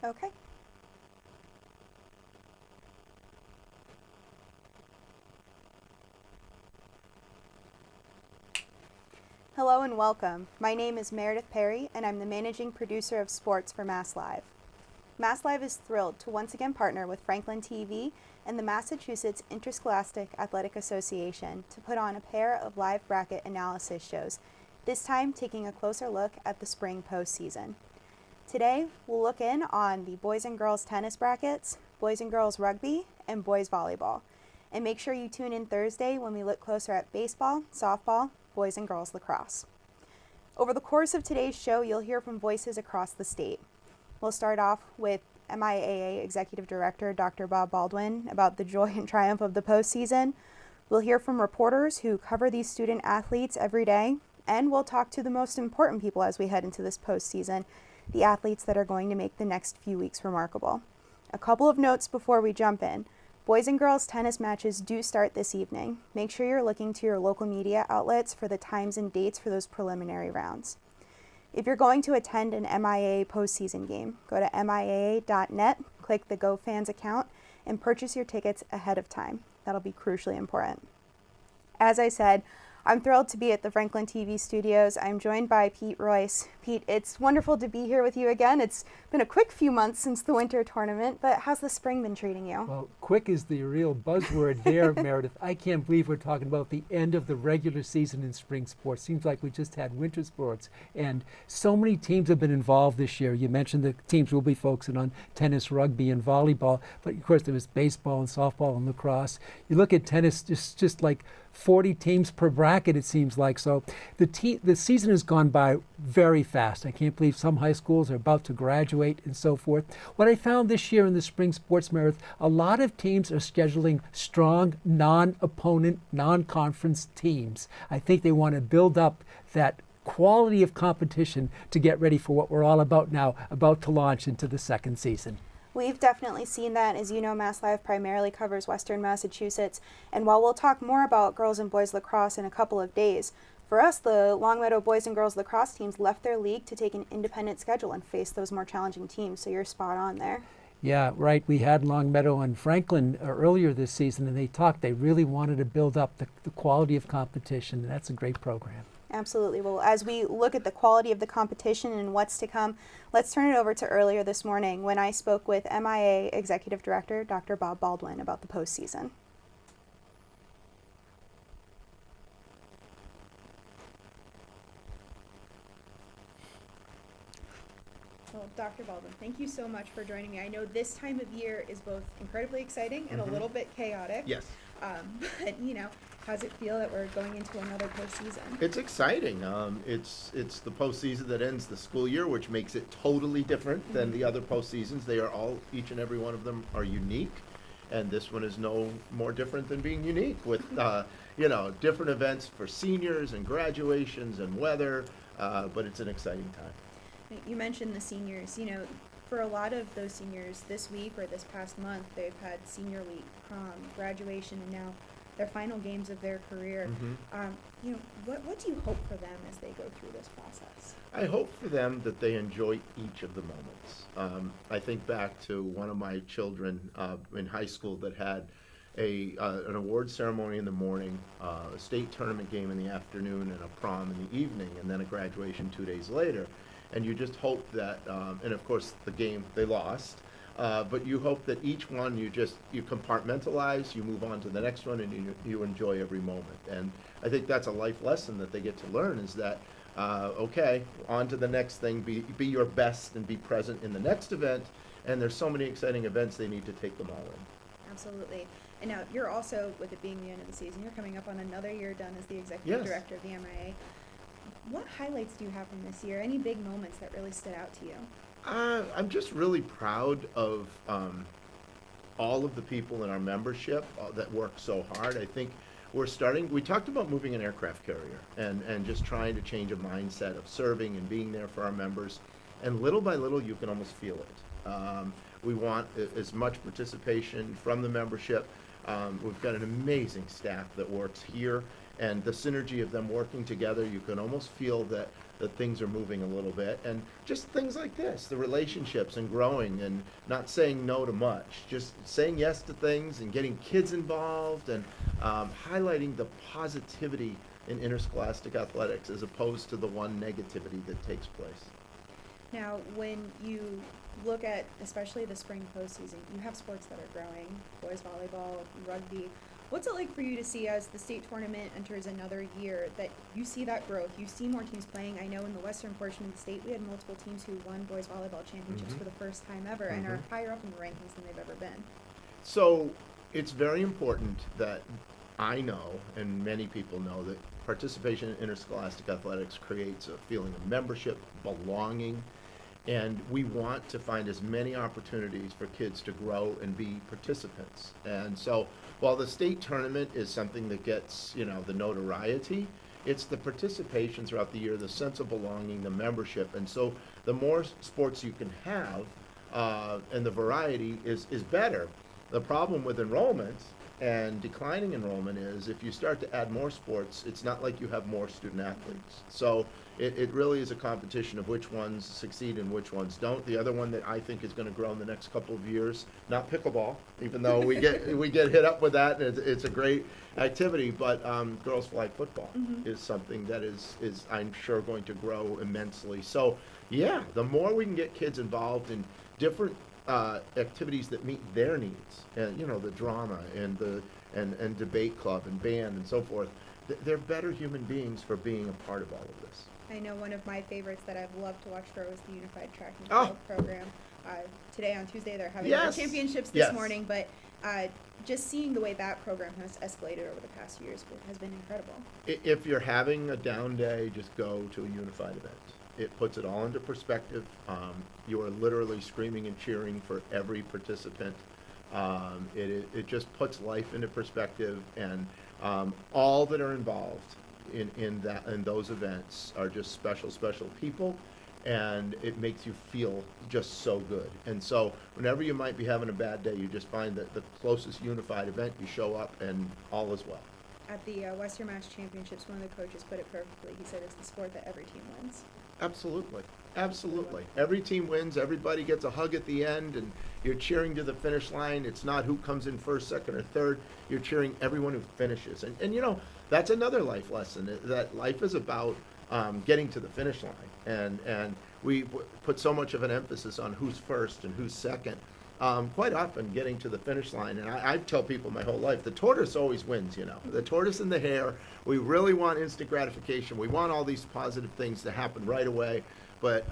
Okay. Hello and welcome. My name is Meredith Perry, and I'm the managing producer of sports for Mass Live. Mass Live is thrilled to once again partner with Franklin TV and the Massachusetts Interscholastic Athletic Association to put on a pair of live bracket analysis shows, this time taking a closer look at the spring postseason. Today, we'll look in on the boys and girls tennis brackets, boys and girls rugby, and boys volleyball. And make sure you tune in Thursday when we look closer at baseball, softball, boys and girls lacrosse. Over the course of today's show, you'll hear from voices across the state. We'll start off with MIAA Executive Director Dr. Bob Baldwin about the joy and triumph of the postseason. We'll hear from reporters who cover these student athletes every day, and we'll talk to the most important people as we head into this postseason, the athletes that are going to make the next few weeks remarkable. A couple of notes before we jump in. Boys and girls tennis matches do start this evening. Make sure you're looking to your local media outlets for the times and dates for those preliminary rounds. If you're going to attend an MIAA postseason game, go to MIAA.net, click the GoFans account, and purchase your tickets ahead of time. That'll be crucially important. As I said, I'm thrilled to be at the Franklin TV studios. I'm joined by Pete Royce. Pete, it's wonderful to be here with you again. It's been a quick few months since the winter tournament, but how's the spring been treating you? Well, quick is the real buzzword there, Meredith. I can't believe we're talking about the end of the regular season in spring sports. Seems like we just had winter sports, and so many teams have been involved this year. You mentioned the teams will be focusing on tennis, rugby, and volleyball, but of course there was baseball and softball and lacrosse. You look at tennis, just like 40 teams per bracket, it seems like. So the season has gone by very fast. I can't believe some high schools are about to graduate and so forth. What I found this year in the spring sports marathon, a lot of teams are scheduling strong non-opponent, non-conference teams. I think they want to build up that quality of competition to get ready for what we're all about now, about to launch into the second season. We've definitely seen that. As you know, Mass Live primarily covers Western Massachusetts, and while we'll talk more about girls and boys lacrosse in a couple of days, for us, the Longmeadow boys and girls lacrosse teams left their league to take an independent schedule and face those more challenging teams, so you're spot on there. Yeah, right. We had Longmeadow and Franklin earlier this season, and they really wanted to build up the quality of competition, and that's a great program. Absolutely. Well, as we look at the quality of the competition and what's to come, let's turn it over to earlier this morning when I spoke with MIAA Executive Director Dr. Bob Baldwin about the postseason. Well, Dr. Baldwin, thank you so much for joining me. I know this time of year is both incredibly exciting and a little bit chaotic. Yes. But, how's it feel that we're going into another postseason? It's exciting. It's the postseason that ends the school year, which makes it totally different than the other postseasons. They are all, each and every one of them are unique, and this one is no more different than being unique with, different events for seniors and graduations and weather, but it's an exciting time. You mentioned the seniors. For a lot of those seniors this week or this past month, they've had senior week, prom, graduation, and now their final games of their career. What do you hope for them as they go through this process? I hope for them that they enjoy each of the moments. I think back to one of my children in high school that had an award ceremony in the morning, a state tournament game in the afternoon, and a prom in the evening, and then a graduation 2 days later. And you just hope that, and of course the game they lost, but you hope that each one you compartmentalize, you move on to the next one, and you enjoy every moment. And I think that's a life lesson that they get to learn, is that okay, on to the next thing, be your best and be present in the next event. And there's so many exciting events, they need to take them all in. Absolutely. And now you're also, with it being the end of the season, you're coming up on another year done as the executive director of the MIAA. What highlights do you have from this year? Any big moments that really stood out to you? I'm just really proud of all of the people in our membership that work so hard. I think we talked about moving an aircraft carrier and just trying to change a mindset of serving and being there for our members. And little by little, you can almost feel it. We want as much participation from the membership. We've got an amazing staff that works here, and the synergy of them working together, you can almost feel that things are moving a little bit. And just things like this, the relationships and growing and not saying no to much, just saying yes to things and getting kids involved and highlighting the positivity in interscholastic athletics as opposed to the one negativity that takes place. Now, when you look at especially the spring postseason, you have sports that are growing, boys volleyball, rugby. What's it like for you to see as the state tournament enters another year that you see that growth, you see more teams playing? I know in the western portion of the state we had multiple teams who won boys volleyball championships for the first time ever and are higher up in the rankings than they've ever been. So it's very important that I know, and many people know, that participation in interscholastic athletics creates a feeling of membership, belonging, and we want to find as many opportunities for kids to grow and be participants. And so while the state tournament is something that gets, the notoriety, it's the participation throughout the year, the sense of belonging, the membership. And so the more sports you can have, and the variety is better. The problem with enrollment and declining enrollment is if you start to add more sports, it's not like you have more student athletes. So it really is a competition of which ones succeed and which ones don't. The other one that I think is going to grow in the next couple of years, not pickleball, even though we get hit up with that, and it's a great activity, but girls flag football is something that is I'm sure going to grow immensely. So yeah, the more we can get kids involved in different activities that meet their needs, and the drama and and debate club and band and so forth, they're better human beings for being a part of all of this. I know one of my favorites that I've loved to watch grow is the Unified Track and Field program. Today on Tuesday they're having their championships this morning, but just seeing the way that program has escalated over the past few years has been incredible. If you're having a down day, just go to a unified event. It puts it all into perspective. You are literally screaming and cheering for every participant. It just puts life into perspective, and all that are involved in those events are just special people, and it makes you feel just so good. And so whenever you might be having a bad day, you just find that the closest unified event, you show up and all is well. At the Western Mass Championships, one of the coaches put it perfectly. He said it's the sport that every team wins. Absolutely. Every team wins. Everybody gets a hug at the end, and you're cheering to the finish line. It's not who comes in first, second, or third. You're cheering everyone who finishes. And that's another life lesson, that life is about getting to the finish line. And we put so much of an emphasis on who's first and who's second. Quite often getting to the finish line, and I tell people my whole life, the tortoise always wins, the tortoise and the hare. We really want instant gratification. We want all these positive things to happen right away, but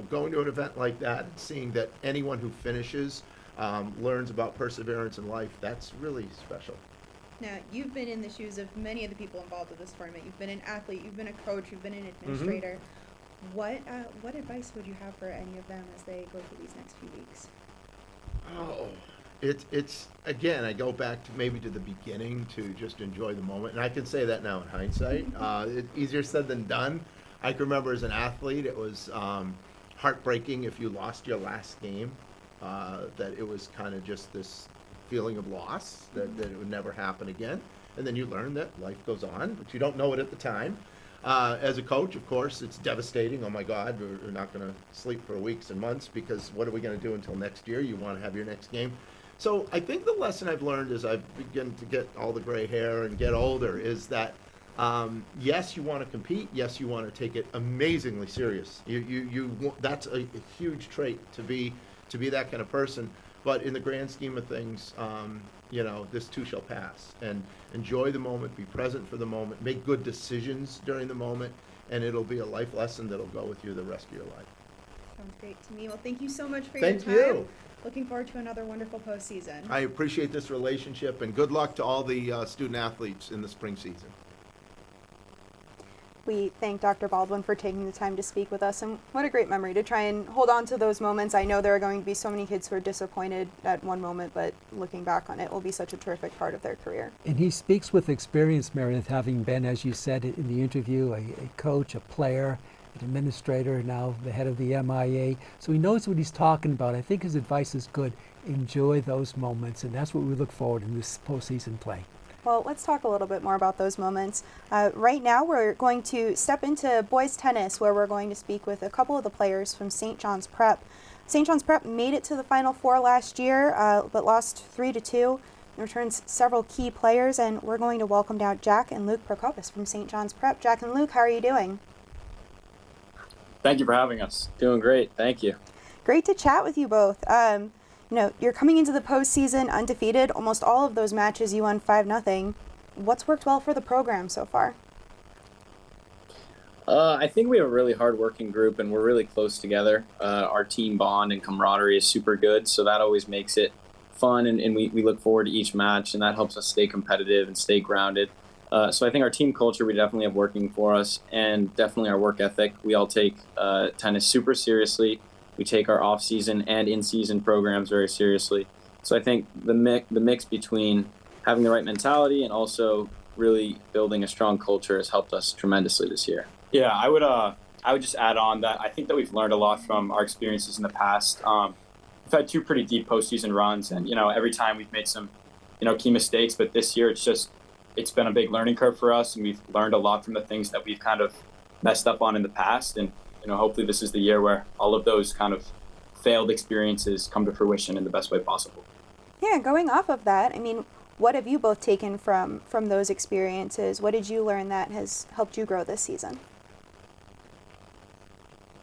going to an event like that and seeing that anyone who finishes learns about perseverance in life, that's really special. Now, you've been in the shoes of many of the people involved with this tournament. You've been an athlete, you've been a coach, you've been an administrator. What advice would you have for any of them as they go through these next few weeks? Oh, it's again, I go back to maybe to the beginning to just enjoy the moment. And I can say that now in hindsight. It's easier said than done. I can remember as an athlete, it was heartbreaking if you lost your last game, that it was kind of just this feeling of loss, that it would never happen again. And then you learn that life goes on, but you don't know it at the time. As a coach, of course, it's devastating. Oh my God, we're not going to sleep for weeks and months because what are we going to do until next year? You want to have your next game. So I think the lesson I've learned as I begin to get all the gray hair and get older is that, yes, you want to compete. Yes, you want to take it amazingly serious. That's a huge trait to be that kind of person. But in the grand scheme of things, this too shall pass. And enjoy the moment, be present for the moment, make good decisions during the moment, and it'll be a life lesson that'll go with you the rest of your life. Sounds great to me. Well, thank you so much for your time. Thank you. Looking forward to another wonderful postseason. I appreciate this relationship, and good luck to all the student athletes in the spring season. We thank Dr. Baldwin for taking the time to speak with us, and what a great memory to try and hold on to those moments. I know there are going to be so many kids who are disappointed at one moment, but looking back on it will be such a terrific part of their career. And he speaks with experience, Meredith, having been, as you said in the interview, a coach, a player, an administrator, now the head of the MIAA. So he knows what he's talking about. I think his advice is good. enjoy those moments, and that's what we look forward in this postseason play. Well, let's talk a little bit more about those moments. Right now, we're going to step into boys tennis, where we're going to speak with a couple of the players from St. John's Prep. St. John's Prep made it to the Final Four last year, but lost 3-2. It returns several key players, and we're going to welcome now Jack and Luke Prokopis from St. John's Prep. Jack and Luke, how are you doing? Thank you for having us. Doing great. Thank you. Great to chat with you both. You're coming into the postseason undefeated. Almost all of those matches you won 5-0. What's worked well for the program so far? I think we have a really hard-working group, and we're really close together. Our team bond and camaraderie is super good, so that always makes it fun, and we look forward to each match, and that helps us stay competitive and stay grounded. So I think our team culture we definitely have working for us, and definitely our work ethic. We all take tennis super seriously. We take our off-season and in-season programs very seriously. So I think the mix between having the right mentality and also really building a strong culture has helped us tremendously this year. Yeah, I would just add on that I think that we've learned a lot from our experiences in the past. We've had 2 pretty deep postseason runs, and every time we've made some key mistakes. But this year it's been a big learning curve for us, and we've learned a lot from the things that we've kind of messed up on in the past. And hopefully this is the year where all of those kind of failed experiences come to fruition in the best way possible. Yeah, going off of that, what have you both taken from those experiences? What did you learn that has helped you grow this season?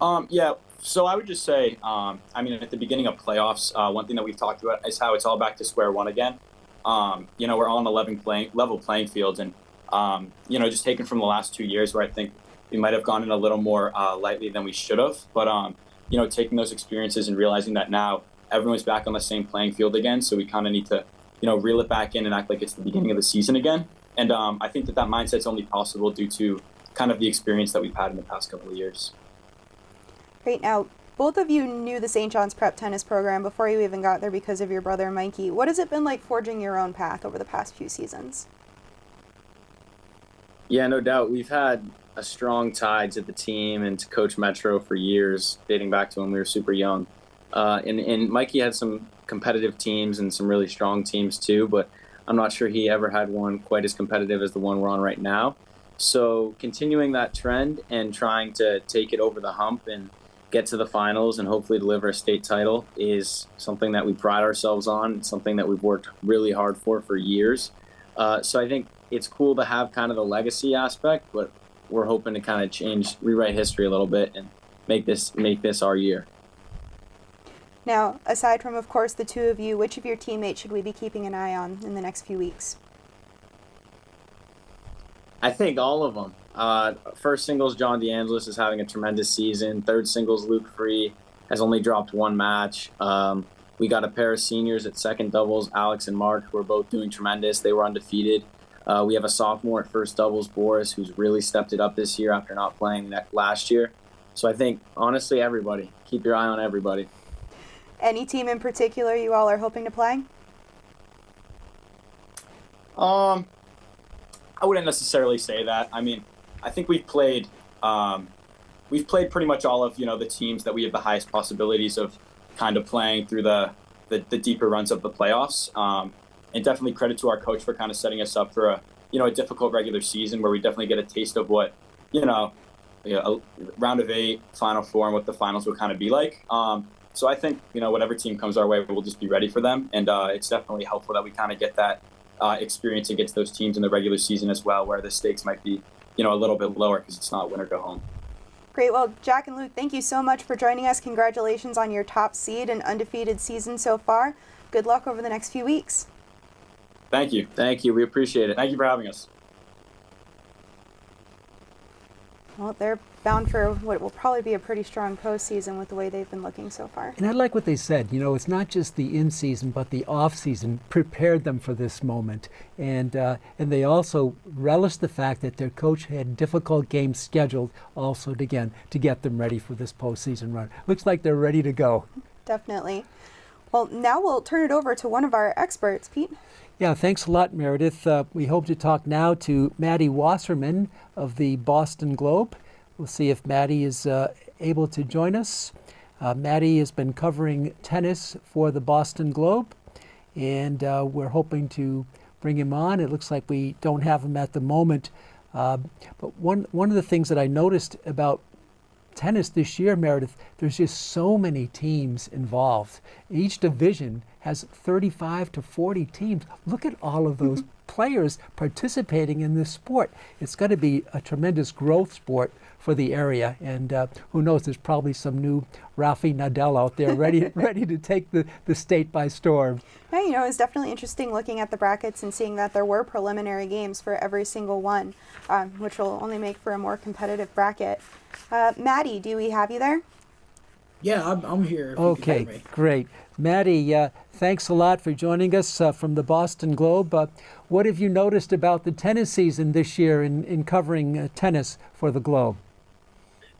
So I would just say, at the beginning of playoffs, one thing that we've talked about is how it's all back to square one again. We're all on level playing fields, and just taken from the last 2 years where I think we might have gone in a little more lightly than we should have. But taking those experiences and realizing that now everyone's back on the same playing field again, so we kind of need to reel it back in and act like it's the beginning of the season again. And I think that mindset's only possible due to kind of the experience that we've had in the past couple of years. Great. Now, both of you knew the St. John's Prep tennis program before you even got there because of your brother Mikey. What has it been like forging your own path over the past few seasons? Yeah, no doubt. We've had a strong tie to the team and to Coach Metro for years, dating back to when we were super young. And Mikey had some competitive teams and some really strong teams too, but I'm not sure he ever had one quite as competitive as the one we're on right now. So continuing that trend and trying to take it over the hump and get to the finals and hopefully deliver a state title is something that we pride ourselves on. It's something that we've worked really hard for years. So I think it's cool to have kind of the legacy aspect, but we're hoping to kind of rewrite history a little bit and make this our year. Now, aside from, of course, the two of you, which of your teammates should we be keeping an eye on in the next few weeks? I think all of them. First singles, John DeAngelis is having a tremendous season. Third singles, Luke Free has only dropped 1 match. We got a pair of seniors at second doubles, Alex and Mark, who are both doing tremendous. They were undefeated. We have a sophomore at first doubles, Boris, who's really stepped it up this year after not playing last year. So I think, honestly, everybody. Keep your eye on everybody. Any team in particular you all are hoping to play? I wouldn't necessarily say that. I think we've played pretty much all of the teams that we have the highest possibilities of kind of playing through the deeper runs of the playoffs. And definitely credit to our coach for kind of setting us up for a difficult regular season where we definitely get a taste of what a round of 8, Final Four, and what the finals will kind of be like. So I think whatever team comes our way, we'll just be ready for them, and it's definitely helpful that we kind of get that experience against those teams in the regular season as well, where the stakes might be a little bit lower because it's not win or go home. Great. Well, Jack and Luke, thank you so much for joining us. Congratulations on your top seed and undefeated season so far. Good luck over the next few weeks. Thank you. We appreciate it. Thank you for having us. Well, they're bound for what will probably be a pretty strong postseason with the way they've been looking so far. And I like what they said. It's not just the in-season, but the off-season prepared them for this moment. And they also relished the fact that their coach had difficult games scheduled also to get them ready for this postseason run. Looks like they're ready to go. Definitely. Well, now we'll turn it over to one of our experts, Pete. Yeah, thanks a lot, Meredith. We hope to talk now to Maddie Wasserman of the Boston Globe. We'll see if Maddie is able to join us. Maddie has been covering tennis for the Boston Globe, and we're hoping to bring him on. It looks like we don't have him at the moment. But one of the things that I noticed about tennis this year, Meredith, there's just so many teams involved. Each division has 35 to 40 teams. Look at all of those players participating in this sport. It's going to be a tremendous growth sport for the area, and who knows, there's probably some new Rafi Nadal out there ready to take the state by storm. Yeah, it's definitely interesting looking at the brackets and seeing that there were preliminary games for every single one, which will only make for a more competitive bracket. Maddie, do we have you there? Yeah, I'm here. Okay, great. Maddie, thanks a lot for joining us from the Boston Globe. What have you noticed about the tennis season this year in covering tennis for the Globe?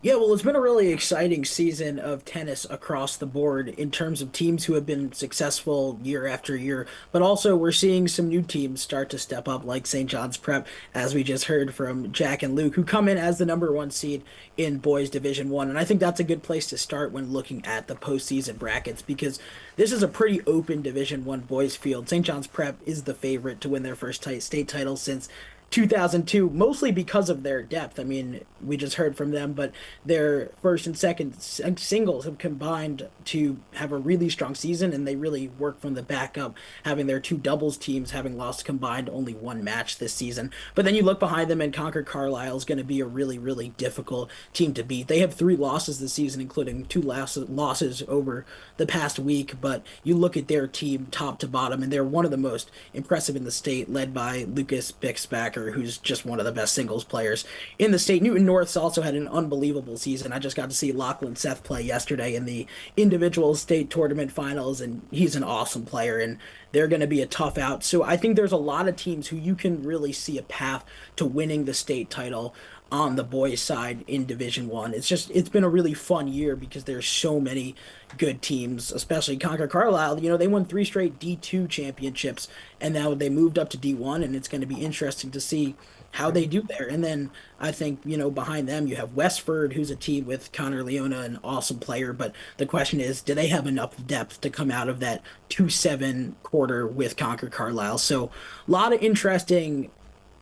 Yeah, well, it's been a really exciting season of tennis across the board in terms of teams who have been successful year after year. But also, we're seeing some new teams start to step up, like St. John's Prep, as we just heard from Jack and Luke, who come in as the #1 seed in boys Division I. And I think that's a good place to start when looking at the postseason brackets, because this is a pretty open Division I boys field. St. John's Prep is the favorite to win their first state title since 2002, mostly because of their depth. I mean, we just heard from them, but their first and second singles have combined to have a really strong season, and they really work from the back up, having their two doubles teams having lost combined only one match this season. But then you look behind them, and Concord Carlisle is going to be a really, really difficult team to beat. They have 3 losses this season, including 2 losses over the past week, but you look at their team top to bottom, and they're one of the most impressive in the state, led by Lucas Bixbacker, who's just one of the best singles players in the state. Newton North's also had an unbelievable season. I just got to see Lachlan Seth play yesterday in the individual state tournament finals, and he's an awesome player, and they're going to be a tough out. So I think there's a lot of teams who you can really see a path to winning the state title on the boys side in Division I. It's been a really fun year because there's so many good teams, especially Concord Carlisle. They won 3 straight D2 championships, and now they moved up to D1, and it's going to be interesting to see how they do there. And then I think, behind them you have Westford, who's a team with Connor Leona, an awesome player, but the question is, do they have enough depth to come out of that 2-7 quarter with Concord Carlisle? So a lot of interesting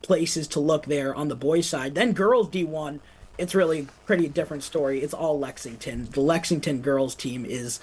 places to look there on the boys side. Then girls D1, it's really pretty different story. It's all Lexington. The Lexington girls team is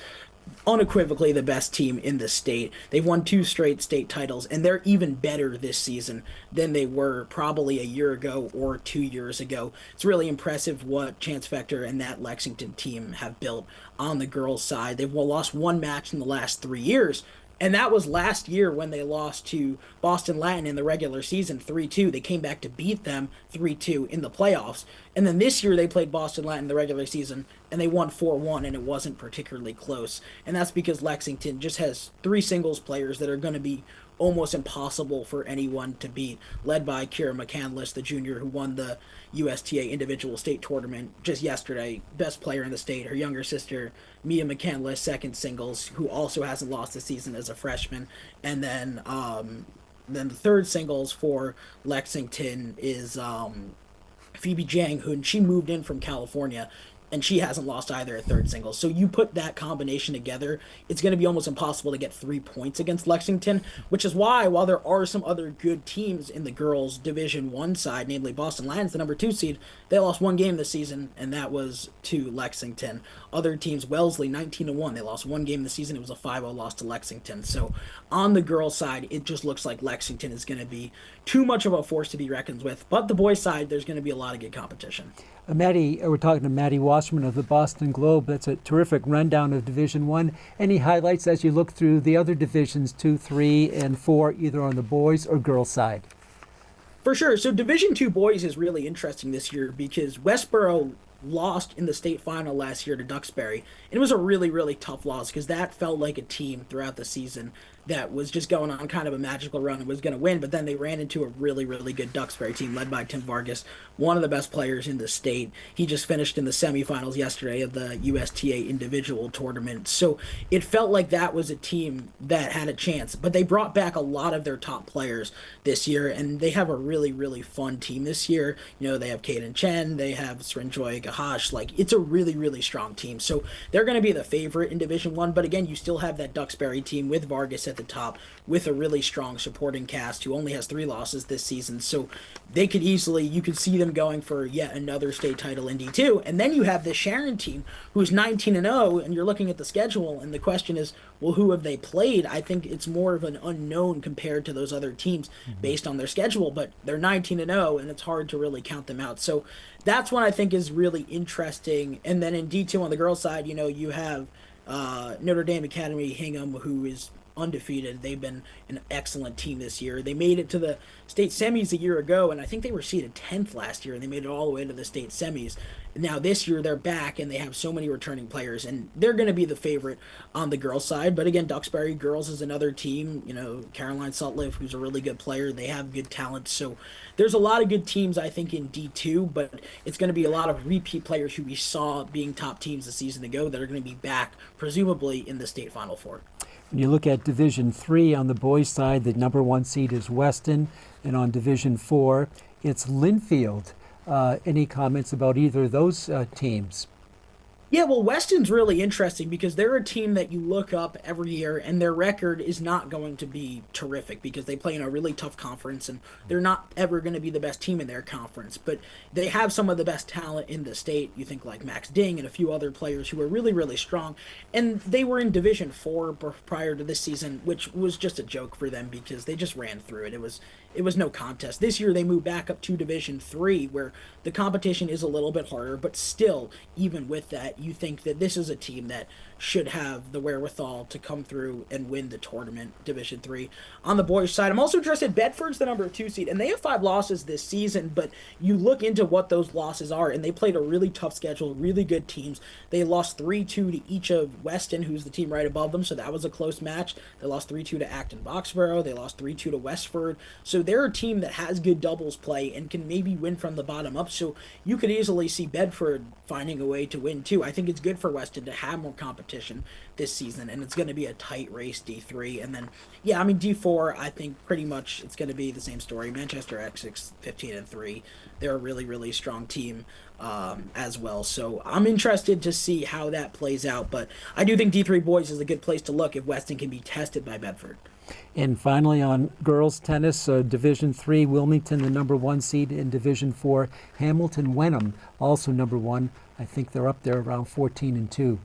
unequivocally the best team in the state. They've won 2 straight state titles, and they're even better this season than they were probably a year ago or 2 years ago. It's really impressive what Chance Vector and that Lexington team have built on the girls side. They've lost 1 match in the last 3 years, and that was last year when they lost to Boston Latin in the regular season 3-2. They came back to beat them 3-2 in the playoffs. And then this year they played Boston Latin in the regular season, and they won 4-1, and it wasn't particularly close. And that's because Lexington just has 3 singles players that are going to be almost impossible for anyone to beat, led by Kira McCandless, the junior who won the USTA individual state tournament just yesterday, best player in the state. Her younger sister, Mia McCandless, second singles, who also hasn't lost a season as a freshman. And then the third singles for Lexington is Phoebe Jang, who she moved in from California, and she hasn't lost either at third singles. So you put that combination together, it's going to be almost impossible to get 3 points against Lexington, which is why, while there are some other good teams in the girls' Division I side, namely Boston Lions, the #2 seed, they lost 1 game this season, and that was to Lexington. Other teams, Wellesley, 19-1, they lost 1 game this season. It was a 5-0 loss to Lexington. So on the girls' side, it just looks like Lexington is going to be too much of a force to be reckoned with. But the boys' side, there's going to be a lot of good competition. Maddie, we're talking to Maddie Wasserman of the Boston Globe. That's a terrific rundown of Division I. Any highlights as you look through the other divisions, 2, 3, and 4, either on the boys or girls side? For sure. So Division II boys is really interesting this year because Westboro lost in the state final last year to Duxbury. And it was a really, really tough loss because that felt like a team throughout the season that was just going on kind of a magical run and was going to win, but then they ran into a really, really good Duxbury team led by Tim Vargas, one of the best players in the state. He just finished in the semifinals yesterday of the USTA individual tournament. So it felt like that was a team that had a chance, but they brought back a lot of their top players this year, and they have a really, really fun team this year. They have Kaden Chen, they have Srinjoy Gahash. Like, it's a really, really strong team. So they're going to be the favorite in Division One, but again, you still have that Duxbury team with Vargas at the top, with a really strong supporting cast who only has 3 losses this season. So they could easily, you could see them going for yet another state title in D2. And then you have the Sharon team who's 19-0, and you're looking at the schedule, and the question is, well, who have they played? I think it's more of an unknown compared to those other teams based on their schedule, but they're 19-0, and it's hard to really count them out. So that's what I think is really interesting. And then in D2 on the girls' side, you have Notre Dame Academy Hingham, who is undefeated. They've been an excellent team this year. They made it to the state semis a year ago, and I think they were seeded 10th last year, and they made it all the way to the state semis. Now this year they're back, and they have so many returning players, and they're going to be the favorite on the girls' side. But again, Duxbury girls is another team. Caroline Sutliff, who's a really good player. They have good talent. So there's a lot of good teams, I think, in D2, but it's going to be a lot of repeat players who we saw being top teams a season ago that are going to be back, presumably, in the state Final Four. When you look at Division 3 on the boys' side, the number 1 seed is Weston, and on Division 4, it's Linfield. Any comments about either of those teams? Yeah, well, Weston's really interesting because they're a team that you look up every year, and their record is not going to be terrific because they play in a really tough conference, and they're not ever going to be the best team in their conference. But they have some of the best talent in the state. You think like Max Ding and a few other players who are really, really strong. And they were in Division 4 prior to this season, which was just a joke for them because they just ran through it. It was no contest. This year they moved back up to Division 3, where the competition is a little bit harder, but still, even with that, you think that this is a team that should have the wherewithal to come through and win the tournament, Division 3. On the boys' side, I'm also interested, Bedford's the number 2 seed, and they have 5 losses this season, but you look into what those losses are, and they played a really tough schedule, really good teams. They lost 3-2 to each of Weston, who's the team right above them, so that was a close match. They lost 3-2 to Acton Boxborough. They lost 3-2 to Westford. So they're a team that has good doubles play and can maybe win from the bottom up, so you could easily see Bedford finding a way to win too. I think it's good for Weston to have more competition this season, and it's going to be a tight race D3. And then, D4, I think pretty much it's going to be the same story. Manchester Essex 15-3. They're a really, really strong team as well. So I'm interested to see how that plays out, but I do think D3 boys is a good place to look if Weston can be tested by Bedford. And finally, on girls tennis, Division 3, Wilmington, the number 1 seed. In Division 4, Hamilton Wenham, also number 1. I think they're up there around 14-2.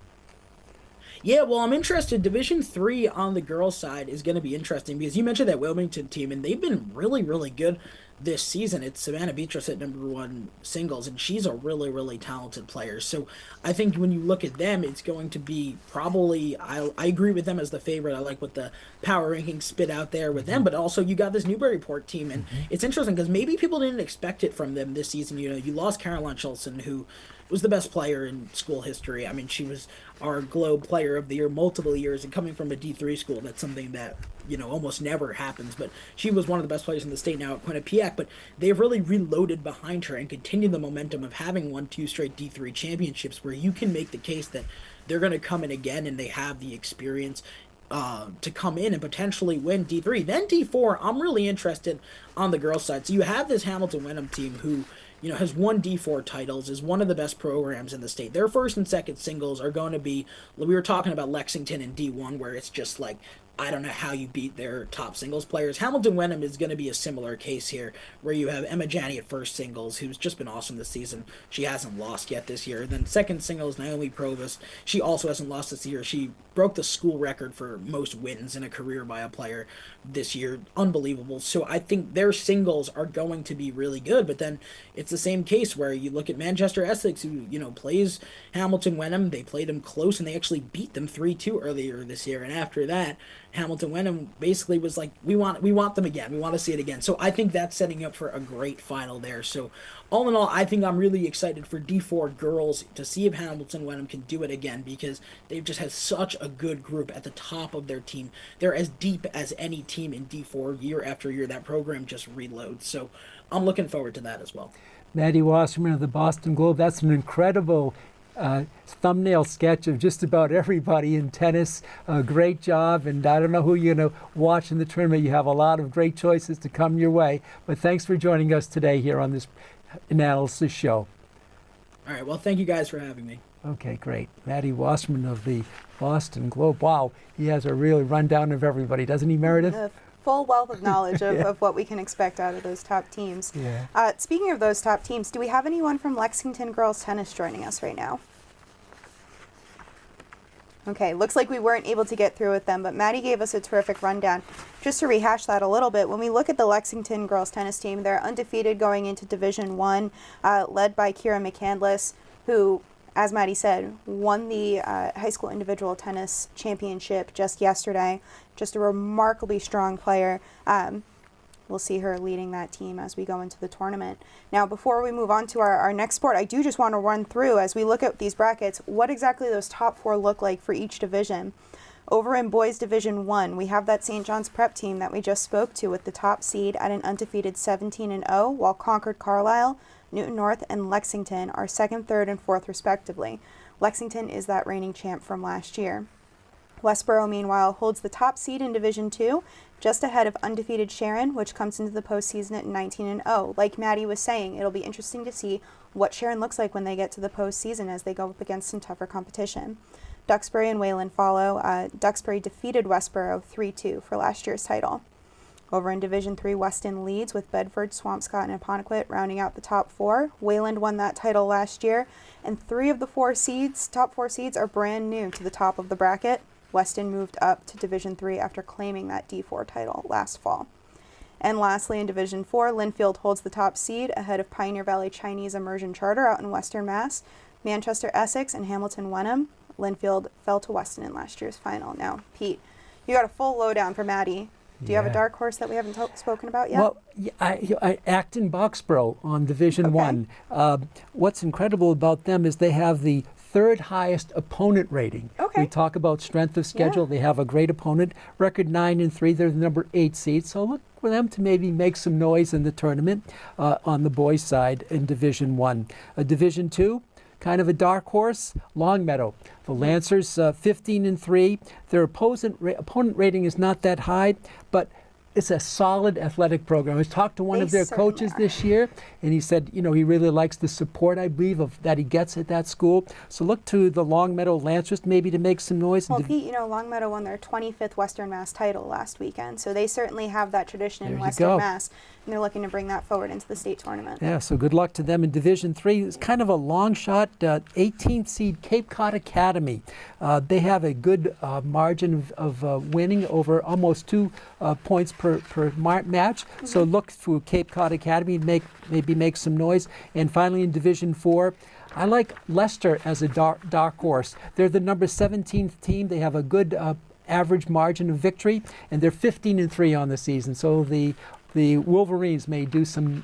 Yeah, well, I'm interested. Division 3 on the girls' side is going to be interesting because you mentioned that Wilmington team, and they've been really, really good this season. It's Savannah Beatrice at number 1 singles, and she's a really, really talented player. So I think when you look at them, it's going to be probably, I agree with them as the favorite. I like what the power rankings spit out there with them, but also you got this Newburyport team, and it's interesting because maybe people didn't expect it from them this season. You lost Caroline Schulzen, who was the best player in school history. I mean, she was our Globe Player of the Year multiple years, and coming from a D3 school, that's something that, almost never happens. But she was one of the best players in the state now at Quinnipiac, but they've really reloaded behind her and continued the momentum of having won 2 straight D3 championships, where you can make the case that they're going to come in again and they have the experience to come in and potentially win D3. Then D4, I'm really interested on the girls' side. So you have this Hamilton Wenham team who has won D4 titles, is one of the best programs in the state. Their first and second singles are going to be, we were talking about Lexington and D1, where it's just like, I don't know how you beat their top singles players. Hamilton Wenham is going to be a similar case here, where you have Emma Janney at first singles, who's just been awesome this season. She hasn't lost yet this year. Then second singles, Naomi Provost. She also hasn't lost this year. She broke the school record for most wins in a career by a player this year. Unbelievable. So I think their singles are going to be really good. But then it's the same case where you look at Manchester Essex, who, plays Hamilton Wenham. They played them close, and they actually beat them 3-2 earlier this year. And after that, Hamilton Wenham basically was like, we want them again. We want to see it again. So I think that's setting up for a great final there. So all in all, I think I'm really excited for D4 girls to see if Hamilton Wenham can do it again, because they've just had such a good group at the top of their team. They're as deep as any team in D4 year after year. That program just reloads. So I'm looking forward to that as well. Maddie Wasserman of the Boston Globe. That's an incredible thumbnail sketch of just about everybody in tennis. Great job, and I don't know who you're going to watch in the tournament. You have a lot of great choices to come your way, but thanks for joining us today here on this analysis show. All right, well, thank you guys for having me. Okay, great. Maddie Wasserman of the Boston Globe. Wow, he has a real rundown of everybody, doesn't he, Meredith? A full wealth of knowledge of, Yeah. of what we can expect out of those top teams. Yeah. Speaking of those top teams, do we have anyone from Lexington girls tennis joining us right now? Okay, looks like we weren't able to get through with them, but Maddie gave us a terrific rundown. Just to rehash that a little bit, when we look at the Lexington girls tennis team, they're undefeated going into Division I, led by Kira McCandless, who, as Maddie said, won the high school individual tennis championship just yesterday. Just a remarkably strong player. We'll see her leading that team as we go into the tournament. Now, before we move on to our next sport, I do just want to run through, as we look at these brackets, what exactly those top four look like for each division. Over in boys Division I, we have that St. John's Prep team that we just spoke to with the top seed at an undefeated 17-0, while Concord Carlisle, Newton North, and Lexington are second, third, and fourth respectively. Lexington is that reigning champ from last year. Westboro, meanwhile, holds the top seed in Division II, just ahead of undefeated Sharon, which comes into the postseason at 19-0. Like Maddie was saying, it'll be interesting to see what Sharon looks like when they get to the postseason as they go up against some tougher competition. Duxbury and Wayland follow. Duxbury defeated Westboro 3-2 for last year's title. Over in Division III, Weston leads with Bedford, Swampscott, and Apponequet rounding out the top four. Wayland won that title last year, and three of the top four seeds are brand new to the top of the bracket. Weston moved up to Division III after claiming that D4 title last fall. And lastly, in Division IV, Linfield holds the top seed ahead of Pioneer Valley Chinese Immersion Charter out in Western Mass, Manchester Essex, and Hamilton Wenham. Linfield fell to Weston in last year's final. Now, Pete, you got a full lowdown for Maddie. Do you have a dark horse that we haven't spoken about yet? Well, I Acton Boxborough on Division Okay. I. What's incredible about them is they have the third highest opponent rating. Okay. We talk about strength of schedule. Yeah. They have a great opponent. Record 9-3. They're the number 8 seed. So look for them to maybe make some noise in the tournament on the boys' side in Division I. Division II, kind of a dark horse, Longmeadow. The Lancers 15-3. Their opponent rating is not that high, but it's a solid athletic program. I talked to one of their coaches this year, and he said, he really likes the support, I believe, that he gets at that school. So look to the Longmeadow Lancers maybe to make some noise. Well, Pete, Longmeadow won their 25th Western Mass title last weekend, so they certainly have that tradition in Western Mass, and they're looking to bring that forward into the state tournament. Yeah, so good luck to them in Division III. It's kind of a long shot, 18th seed Cape Cod Academy. They have a good margin of winning, over almost 2 points per match. Mm-hmm. So look for Cape Cod Academy, maybe make some noise. And finally in Division IV, I like Leicester as a dark horse. They're the number 17th team. They have a good average margin of victory, and they're 15-3 on the season. So the Wolverines may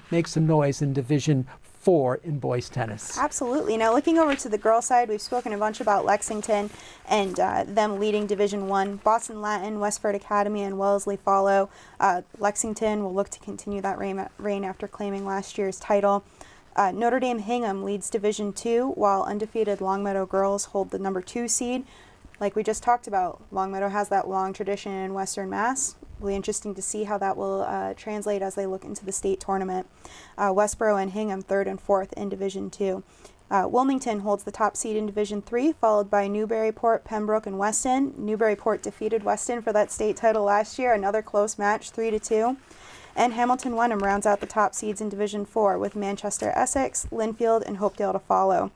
make some noise in Division 4 in boys tennis. Absolutely. Now, looking over to the girls' side, we've spoken a bunch about Lexington and them leading Division I. Boston Latin, Westford Academy, and Wellesley follow. Lexington will look to continue that reign after claiming last year's title. Notre Dame Hingham leads Division II, while undefeated Longmeadow girls hold the number 2 seed. Like we just talked about, Longmeadow has that long tradition in Western Mass. Really interesting to see how that will translate as they look into the state tournament. Westboro and Hingham 3rd and 4th in Division II. Wilmington holds the top seed in Division III, followed by Newburyport, Pembroke, and Weston. Newburyport defeated Weston for that state title last year, another close match, 3-2. And Hamilton Wenham rounds out the top seeds in Division IV with Manchester Essex, Linfield, and Hopedale to follow.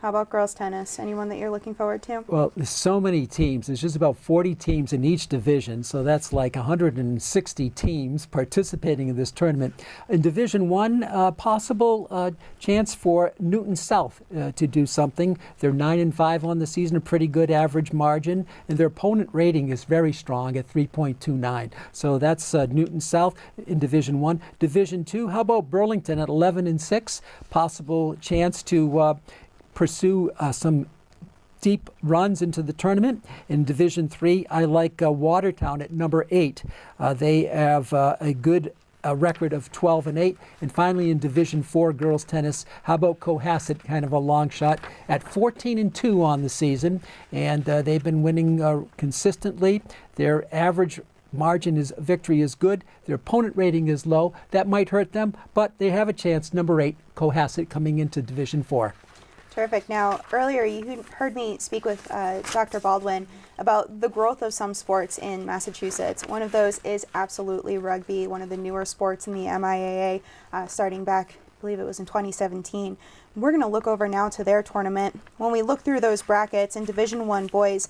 How about girls tennis? Anyone that you're looking forward to? Well, there's so many teams. There's just about 40 teams in each division, so that's like 160 teams participating in this tournament. In Division 1, possible chance for Newton South to do something. They're 9-5 on the season, a pretty good average margin, and their opponent rating is very strong at 3.29. So that's Newton South in Division 1. Division 2, how about Burlington at 11-6? Possible chance to pursue some deep runs into the tournament. In Division 3, I like Watertown at number 8. They have a good record of 12-8. And finally, in Division 4 girls tennis, how about Cohasset, kind of a long shot, at 14-2 on the season, and they've been winning consistently. Their average margin is victory is good. Their opponent rating is low. That might hurt them, but they have a chance. Number 8, Cohasset, coming into Division 4. Terrific. Now, earlier you heard me speak with Dr. Baldwin about the growth of some sports in Massachusetts. One of those is absolutely rugby, one of the newer sports in the MIAA, starting back, I believe it was in 2017. We're going to look over now to their tournament. When we look through those brackets in Division 1 boys,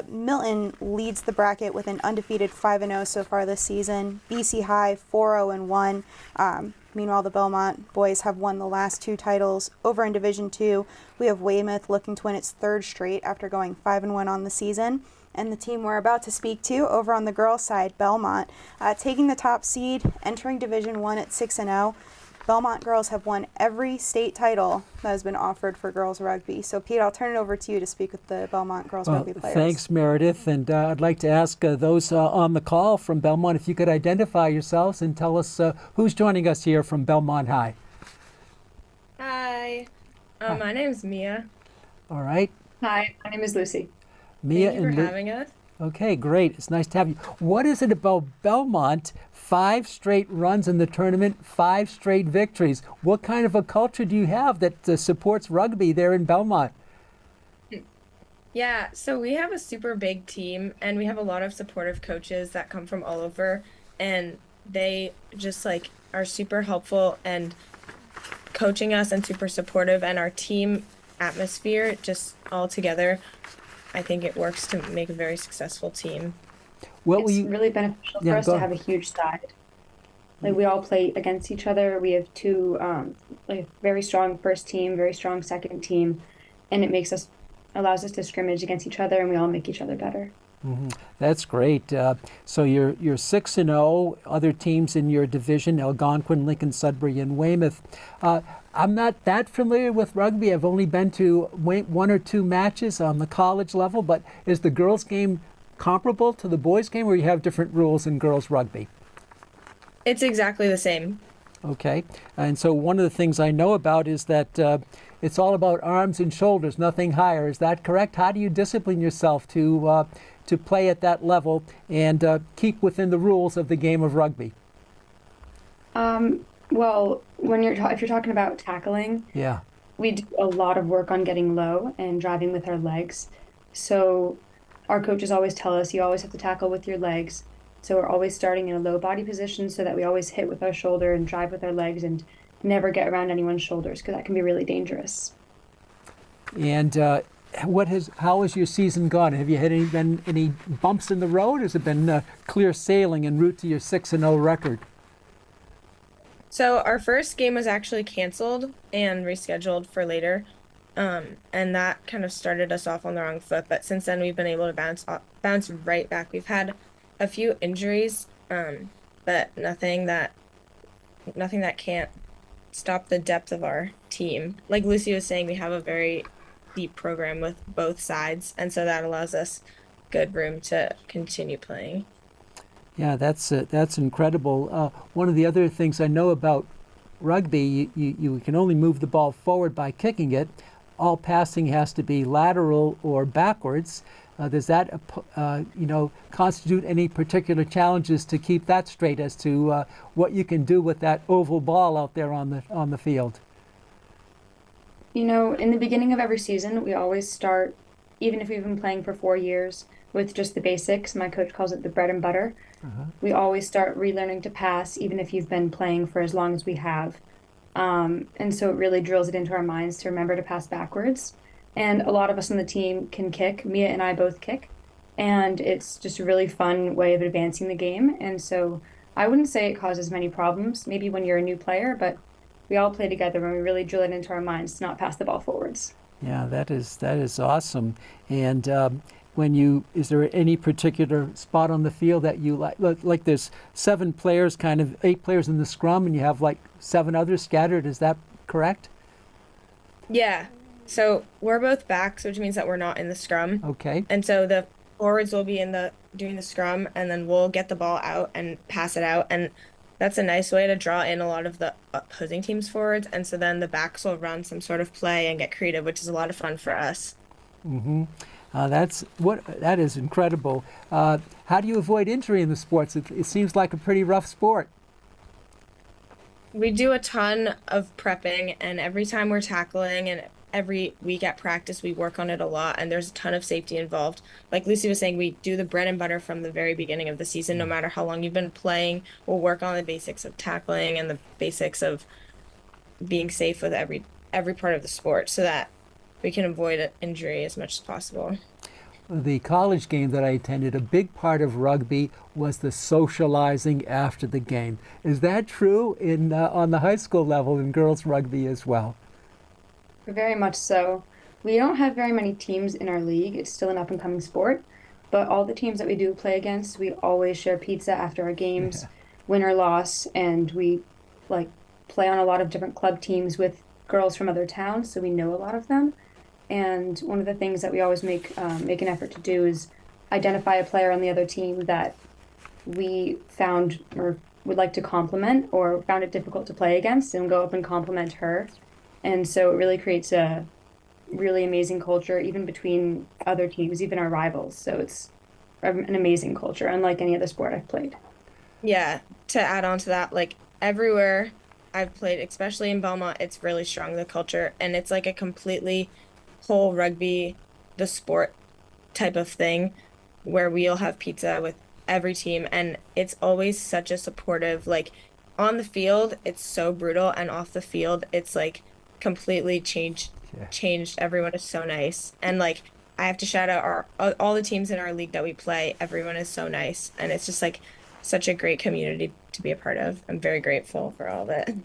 Milton leads the bracket with an undefeated 5-0 so far this season. BC High 4-0-1. Meanwhile, the Belmont boys have won the last 2 titles. Over in Division 2, we have Weymouth looking to win its 3rd straight after going 5-1 on the season. And the team we're about to speak to over on the girls' side, Belmont, taking the top seed, entering Division 1 at 6-0. Belmont girls have won every state title that has been offered for girls rugby. So, Pete, I'll turn it over to you to speak with the Belmont girls rugby players. Thanks, Meredith. And I'd like to ask those on the call from Belmont if you could identify yourselves and tell us who's joining us here from Belmont High. Hi. My name's Mia. All right. Hi, my name is Lucy. Mia Thank you for having us. Okay, great. It's nice to have you. What is it about Belmont? 5 straight runs in the tournament, 5 straight victories. What kind of a culture do you have that supports rugby there in Belmont? Yeah, so we have a super big team and we have a lot of supportive coaches that come from all over, and they just are super helpful and coaching us and super supportive, and our team atmosphere just all together, I think it works to make a very successful team. It's really beneficial for us to have a huge side. Like, we all play against each other. We have 2 very strong first team, very strong second team, and it allows us to scrimmage against each other, and we all make each other better. Mm-hmm. That's great. So you're 6-0. Other teams in your division: Algonquin, Lincoln, Sudbury, and Weymouth. I'm not that familiar with rugby. I've only been to 1 or 2 matches on the college level. But is the girls' game comparable to the boys' game, or you have different rules in girls' rugby? It's exactly the same. Okay. And so one of the things I know about is that it's all about arms and shoulders, nothing higher. Is that correct? How do you discipline yourself to play at that level and keep within the rules of the game of rugby? Well, if you're talking about tackling, yeah, we do a lot of work on getting low and driving with our legs. So our coaches always tell us you always have to tackle with your legs. So we're always starting in a low body position so that we always hit with our shoulder and drive with our legs and never get around anyone's shoulders, because that can be really dangerous. And how has your season gone? Have you had any bumps in the road? Has it been clear sailing en route to your 6-0 record? So our first game was actually canceled and rescheduled for later, and that kind of started us off on the wrong foot. But since then, we've been able to bounce right back. We've had a few injuries, but nothing that can't stop the depth of our team. Like Lucy was saying, we have a very deep program with both sides, and so that allows us good room to continue playing. Yeah, that's incredible. One of the other things I know about rugby, you can only move the ball forward by kicking it. All passing has to be lateral or backwards. Does that constitute any particular challenges to keep that straight as to what you can do with that oval ball out there on the field? In the beginning of every season, we always start, even if we've been playing for 4 years, with just the basics. My coach calls it the bread and butter. We always start relearning to pass, even if you've been playing for as long as we have. And so it really drills it into our minds to remember to pass backwards. And a lot of us on the team can kick. Mia and I both kick. And it's just a really fun way of advancing the game. And so I wouldn't say it causes many problems, maybe when you're a new player, but we all play together when we really drill it into our minds to not pass the ball forwards. Yeah, that is awesome. And is there any particular spot on the field that you like? Like there's 7 players, kind of 8 players in the scrum, and you have like 7 others scattered. Is that correct? Yeah. So we're both backs, which means that we're not in the scrum. Okay. And so the forwards will be doing the scrum, and then we'll get the ball out and pass it out. And that's a nice way to draw in a lot of the opposing team's forwards. And so then the backs will run some sort of play and get creative, which is a lot of fun for us. Mm-hmm. That is incredible. How do you avoid injury in the sports? It seems like a pretty rough sport. We do a ton of prepping, and every time we're tackling and every week at practice, we work on it a lot, and there's a ton of safety involved. Like Lucy was saying, we do the bread and butter from the very beginning of the season. No matter how long you've been playing, we'll work on the basics of tackling and the basics of being safe with every part of the sport so that we can avoid injury as much as possible. The college game that I attended, a big part of rugby was the socializing after the game. Is that true on the high school level in girls rugby as well? Very much so. We don't have very many teams in our league. It's still an up-and-coming sport. But all the teams that we do play against, we always share pizza after our games, win or loss, and we play on a lot of different club teams with girls from other towns, so we know a lot of them. And one of the things that we always make an effort to do is identify a player on the other team that we found or would like to compliment or found it difficult to play against, and go up and compliment her. And so it really creates a really amazing culture, even between other teams, even our rivals. So it's an amazing culture, unlike any other sport I've played. Yeah, to add on to that, like everywhere I've played, especially in Belmont, it's really strong, the culture, and it's like a completely whole rugby, the sport type of thing, where we'll have pizza with every team, and it's always such a supportive, like on the field, it's so brutal, and off the field, it's like completely changed. Everyone is so nice, and like I have to shout out all the teams in our league that we play. Everyone is so nice, and it's just like such a great community to be a part of. I'm very grateful for all of it.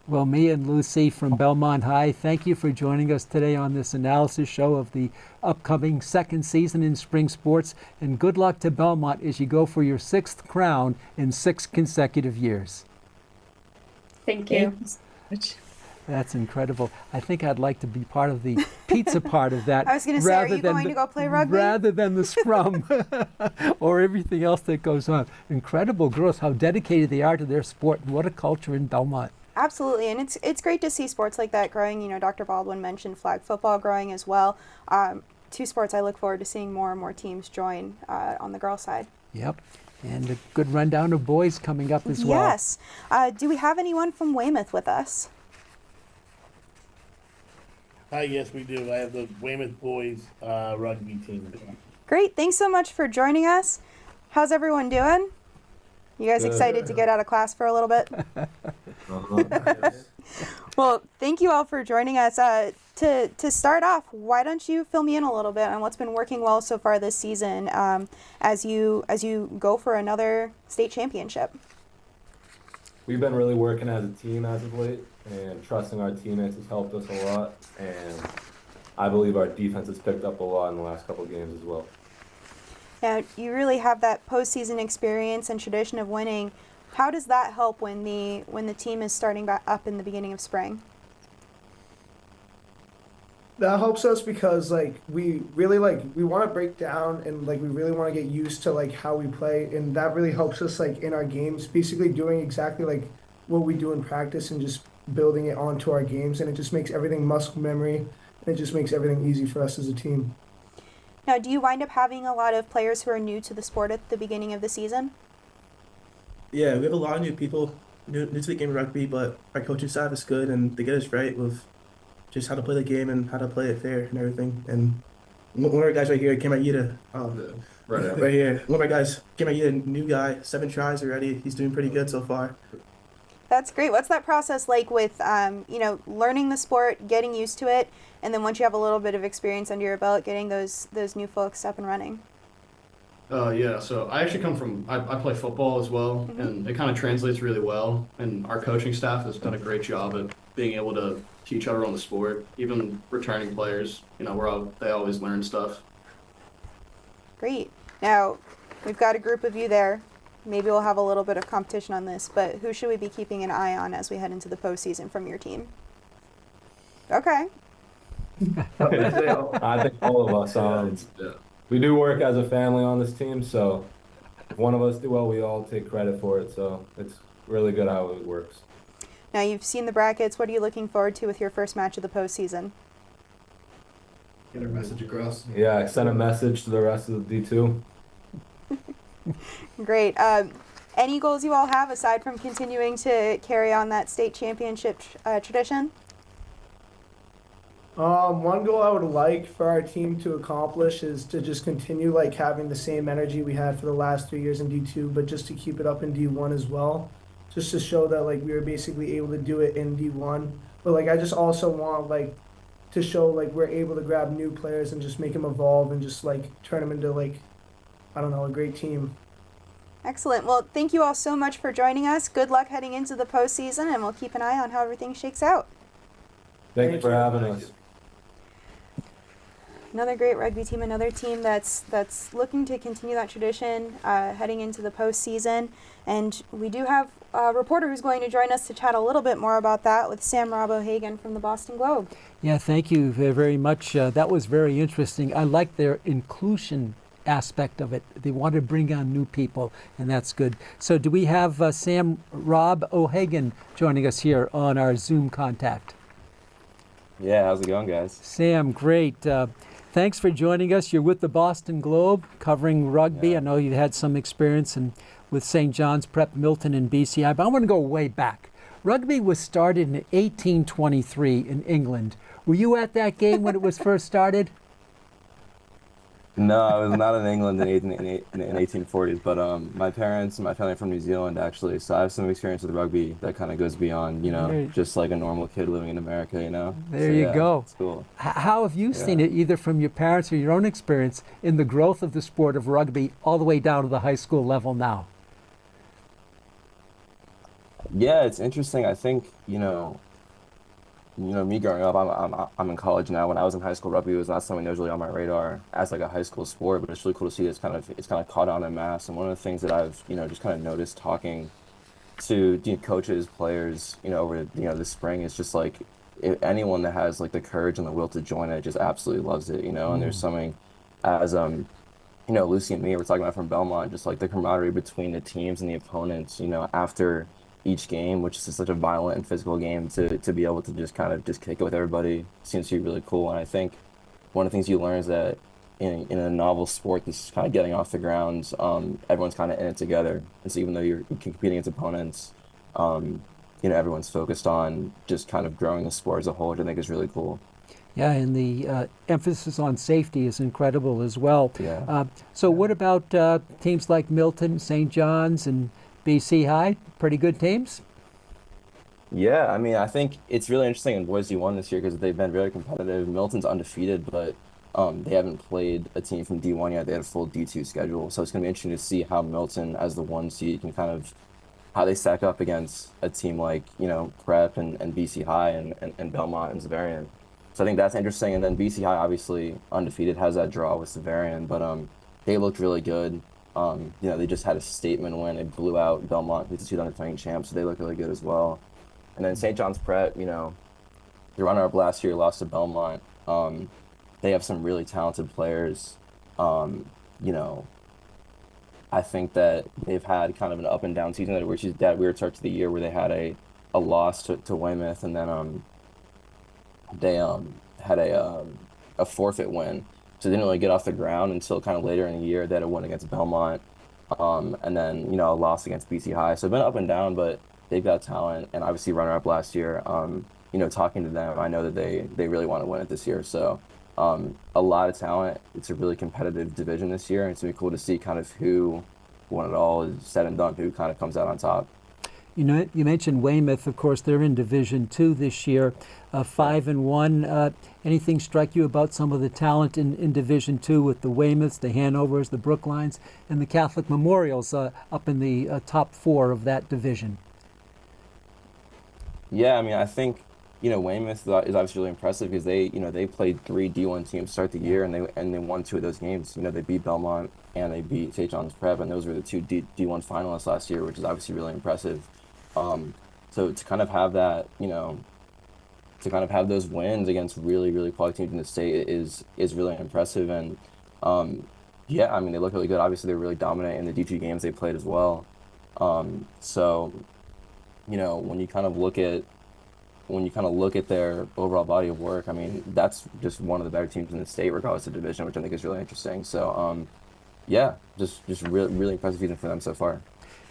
Well, me and Lucy from Belmont High, thank you for joining us today on this analysis show of the upcoming second season in spring sports, and good luck to Belmont as you go for your 6th crown in 6 consecutive years. Thank you. That's incredible. I think I'd like to be part of the pizza part of that. I was going to say, are you going to go play rugby? Rather than the scrum or everything else that goes on. Incredible girls, how dedicated they are to their sport, and what a culture in Belmont. Absolutely, and it's great to see sports like that growing. You know, Dr. Baldwin mentioned flag football growing as well. 2 sports I look forward to seeing more and more teams join on the girls' side. Yep, and a good rundown of boys coming up as well. Yes. Do we have anyone from Weymouth with us? Hi, yes, we do. I have the Weymouth boys rugby team. Great, thanks so much for joining us. How's everyone doing? You guys excited to get out of class for a little bit? Well, thank you all for joining us. To start off, why don't you fill me in a little bit on what's been working well so far this season as you go for another state championship? We've been really working as a team as of late, and trusting our teammates has helped us a lot, and I believe our defense has picked up a lot in the last couple of games as well. Now, you really have that postseason experience and tradition of winning. How does that help when the team is starting back up in the beginning of spring? That helps us because we want to break down, and we really want to get used to how we play, and that really helps us in our games, basically doing exactly what we do in practice and just building it onto our games, and it just makes everything muscle memory, and it just makes everything easy for us as a team. Now, do you wind up having a lot of players who are new to the sport at the beginning of the season? Yeah, we have a lot of new people, new to the game of rugby, but our coaching staff is good, and they get us right with just how to play the game and how to play it fair and everything. And one of our guys right here, Cameron Yida, right here, one of our guys, Cameron Yida, new guy, 7 tries already. He's doing pretty good so far. That's great. What's that process like with, learning the sport, getting used to it, and then once you have a little bit of experience under your belt, getting those new folks up and running? Yeah, so I actually come from, I play football as well, and it kind of translates really well. And our coaching staff has done a great job at being able to teach everyone the sport, even returning players. They always learn stuff. Great. Now, we've got a group of you there. Maybe we'll have a little bit of competition on this, but who should we be keeping an eye on as we head into the postseason from your team? Okay. I think all of us. We do work as a family on this team, so if one of us do well, we all take credit for it. So it's really good how it works. Now, you've seen the brackets. What are you looking forward to with your first match of the postseason? Get our message across. Yeah, I sent a message to the rest of the D2. Great. Any goals you all have aside from continuing to carry on that state championship tradition? One goal I would like for our team to accomplish is to just continue like having the same energy we had for the last 3 years in D2, but just to keep it up in D1 as well. Just to show that like we were basically able to do it in D1. But like I just also want like to show like we're able to grab new players and just make them evolve and just like turn them into like, I don't know, a great team. Excellent. Well, thank you all so much for joining us. Good luck heading into the postseason, and we'll keep an eye on how everything shakes out. Thank you for having us. Another great rugby team, another team that's looking to continue that tradition heading into the postseason. And we do have a reporter who's going to join us to chat a little bit more about that with Sam Rob O'Hagan from the Boston Globe. Yeah, thank you very much. That was very interesting. I like their inclusion aspect of it. They want to bring on new people, and that's good. So do we have Sam Rob O'Hagan joining us here on our Zoom contact? Yeah, how's it going, guys? Sam, great. Thanks for joining us. You're with the Boston Globe covering rugby. Yeah. I know you've had some experience with St. John's Prep, Milton, and BCI, but I want to go way back. Rugby was started in 1823 in England. Were you at that game when it was first started? No, I was not in England in 1840s, but my parents and my family are from New Zealand, actually, so I have some experience with rugby that kind of goes beyond, Right. just like a normal kid living in America, There So, you yeah, go. It's cool. How have you seen it, either from your parents or your own experience, in the growth of the sport of rugby all the way down to the high school level now? Yeah, it's interesting. I think, me growing up, I'm in college now. When I was in high school, rugby was not something that was really on my radar as like a high school sport, but it's really cool to see it's kind of caught on en masse. And one of the things that I've just kind of noticed talking to coaches, players, over this spring is just like if anyone that has like the courage and the will to join it just absolutely loves it, And there's something as Lucy and me were talking about from Belmont, just like the camaraderie between the teams and the opponents, after each game, which is just such a violent and physical game, to be able to just kind of just kick it with everybody seems to be really cool. And I think one of the things you learn is that in a novel sport that's kind of getting off the ground, everyone's kind of in it together. And so even though you're competing against opponents, everyone's focused on just kind of growing the sport as a whole, which I think is really cool. Yeah, and the emphasis on safety is incredible as well. Yeah. So what about teams like Milton, St. John's, and BC High? Pretty good teams? Yeah, I mean, I think it's really interesting in Boise 1 this year because they've been very competitive. Milton's undefeated, but they haven't played a team from D1 yet. They had a full D2 schedule. So it's going to be interesting to see how Milton, as the 1 seed, can kind of, how they stack up against a team like, Prep and BC High and Belmont and Xaverian. So I think that's interesting. And then BC High, obviously, undefeated, has that draw with Xaverian, but they looked really good. They just had a statement win. They blew out Belmont, who's the 2 defending champs, so they look really good as well. And then St. John's Prep, the runner-up last year lost to Belmont. They have some really talented players. I think that they've had kind of an up and down season, which is that weird start to the year where they had a loss to Weymouth, and then they had a forfeit win. So they didn't really get off the ground until kind of later in the year. They had a win against Belmont, and then, a loss against BC High. So it's been up and down, but they've got talent, and obviously runner-up last year. Talking to them, I know that they really want to win it this year. So a lot of talent. It's a really competitive division this year, and it's going to be cool to see kind of who, when it all is said and done, who kind of comes out on top. You mentioned Weymouth. Of course, they're in Division II this year, 5-1. Anything strike you about some of the talent in Division II with the Weymouths, the Hanovers, the Brooklines, and the Catholic Memorials up in the top 4 of that division? Yeah, I mean, I think, Weymouth is obviously really impressive because they played 3 D1 teams to start the year, and they won 2 of those games. They beat Belmont and they beat St. John's Prep, and those were the 2 D1 finalists last year, which is obviously really impressive. So to kind of have that, to kind of have those wins against really, really quality teams in the state is really impressive. And yeah, I mean, they look really good. Obviously, they're really dominant in the D2 games they played as well. So, when you kind of look at their overall body of work, I mean, that's just one of the better teams in the state, regardless of division, which I think is really interesting. So, yeah, just really, really impressive season for them so far.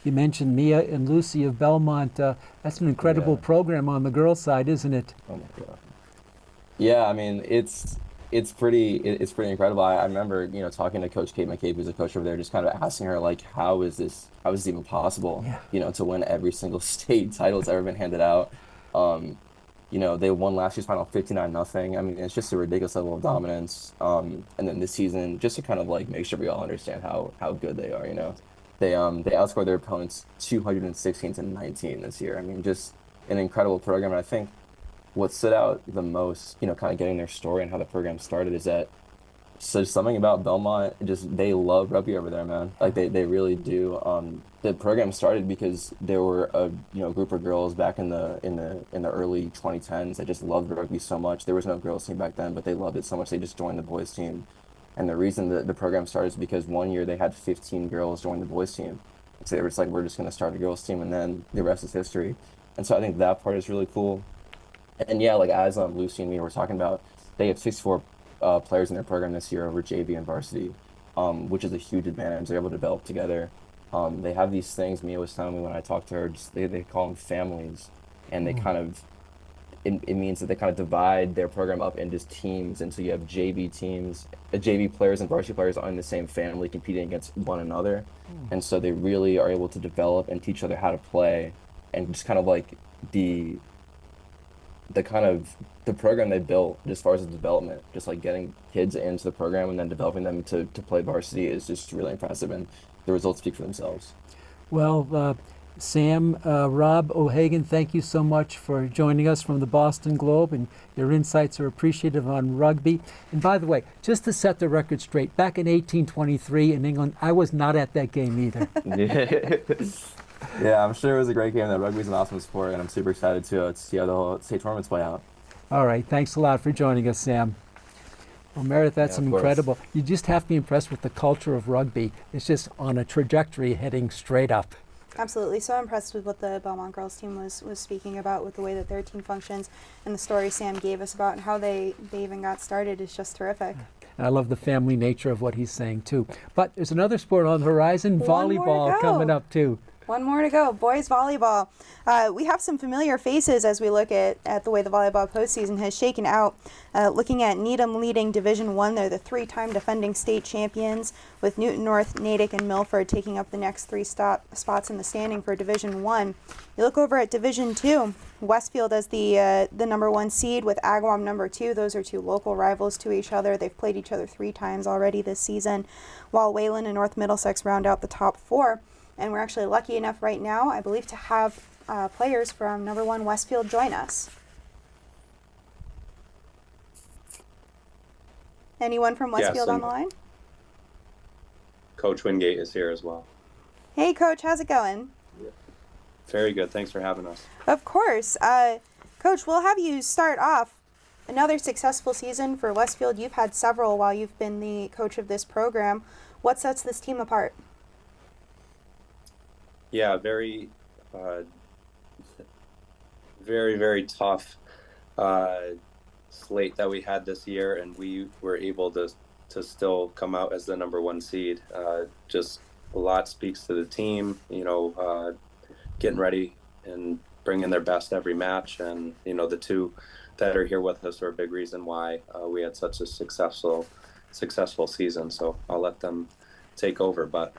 You mentioned Mia and Lucy of Belmont. That's an incredible program on the girls' side, isn't it? Oh my God. Yeah, I mean, it's pretty incredible. I remember, talking to Coach Kate McCabe, who's a coach over there, just kind of asking her, like, how is this even possible? To win every single state title that's ever been handed out. They won last year's final 59-0. I mean, it's just a ridiculous level of dominance. And then this season, just to kind of like make sure we all understand how good they are, They outscored their opponents 216-19 this year. I mean, just an incredible program. And I think what stood out the most, kind of getting their story and how the program started is that something about Belmont, they love rugby over there, man. Like they really do. The program started because there were a group of girls back in the early 2010s that just loved rugby so much. There was no girls team back then, but they loved it so much they just joined the boys team. And the reason that the program started is because one year they had 15 girls join the boys team. So they were just like, we're just going to start a girls team, and then the rest is history. And so I think that part is really cool. And yeah, like as Lucy and me were talking about, they have 64 players in their program this year over JV and varsity, which is a huge advantage. They're able to develop together. They have these things, Mia was telling me when I talked to her, they call them families, and they kind of, it means that they kind of divide their program up into teams, and so you have JV teams, JV players and varsity players are in the same family competing against one another, and so they really are able to develop and teach each other how to play, and just kind of like the program they built as far as the development, just like getting kids into the program and then developing them to play varsity is just really impressive, and the results speak for themselves. Well, Sam, Rob O'Hagan, thank you so much for joining us from the Boston Globe, and your insights are appreciative on rugby. And by the way, just to set the record straight, back in 1823 in England, I was not at that game either. Yeah, I'm sure it was a great game. That rugby is an awesome sport, and I'm super excited to see how the whole state tournaments play out. All right, thanks a lot for joining us, Sam. Well, Meredith, that's incredible. You just have to be impressed with the culture of rugby. It's just on a trajectory heading straight up. Absolutely. So impressed with what the Belmont girls team was speaking about, with the way that their team functions, and the story Sam gave us about how they even got started is just terrific. And I love the family nature of what he's saying, too. But there's another sport on the horizon, volleyball, coming up, too. One more to go. Boys volleyball. We have some familiar faces as we look at the way the volleyball postseason has shaken out. Looking at Needham leading Division I, they're the 3-time defending state champions, with Newton North, Natick, and Milford taking up the next 3 spots in the standing for Division I. You look over at Division II, Westfield as the number 1 seed with Agawam number 2. Those are 2 local rivals to each other. They've played each other 3 times already this season, while Wayland and North Middlesex round out the top 4. And we're actually lucky enough right now, I believe, to have players from number 1 Westfield join us. Anyone from Westfield on the line? Coach Wingate is here as well. Hey, Coach, how's it going? Very good. Thanks for having us. Of course. Coach, we'll have you start off. Another successful season for Westfield. You've had several while you've been the coach of this program. What sets this team apart? Yeah, very, very tough slate that we had this year, and we were able to still come out as the number 1 seed. Just a lot speaks to the team, getting ready and bringing their best every match, and the 2 that are here with us are a big reason why we had such a successful season. So I'll let them take over, but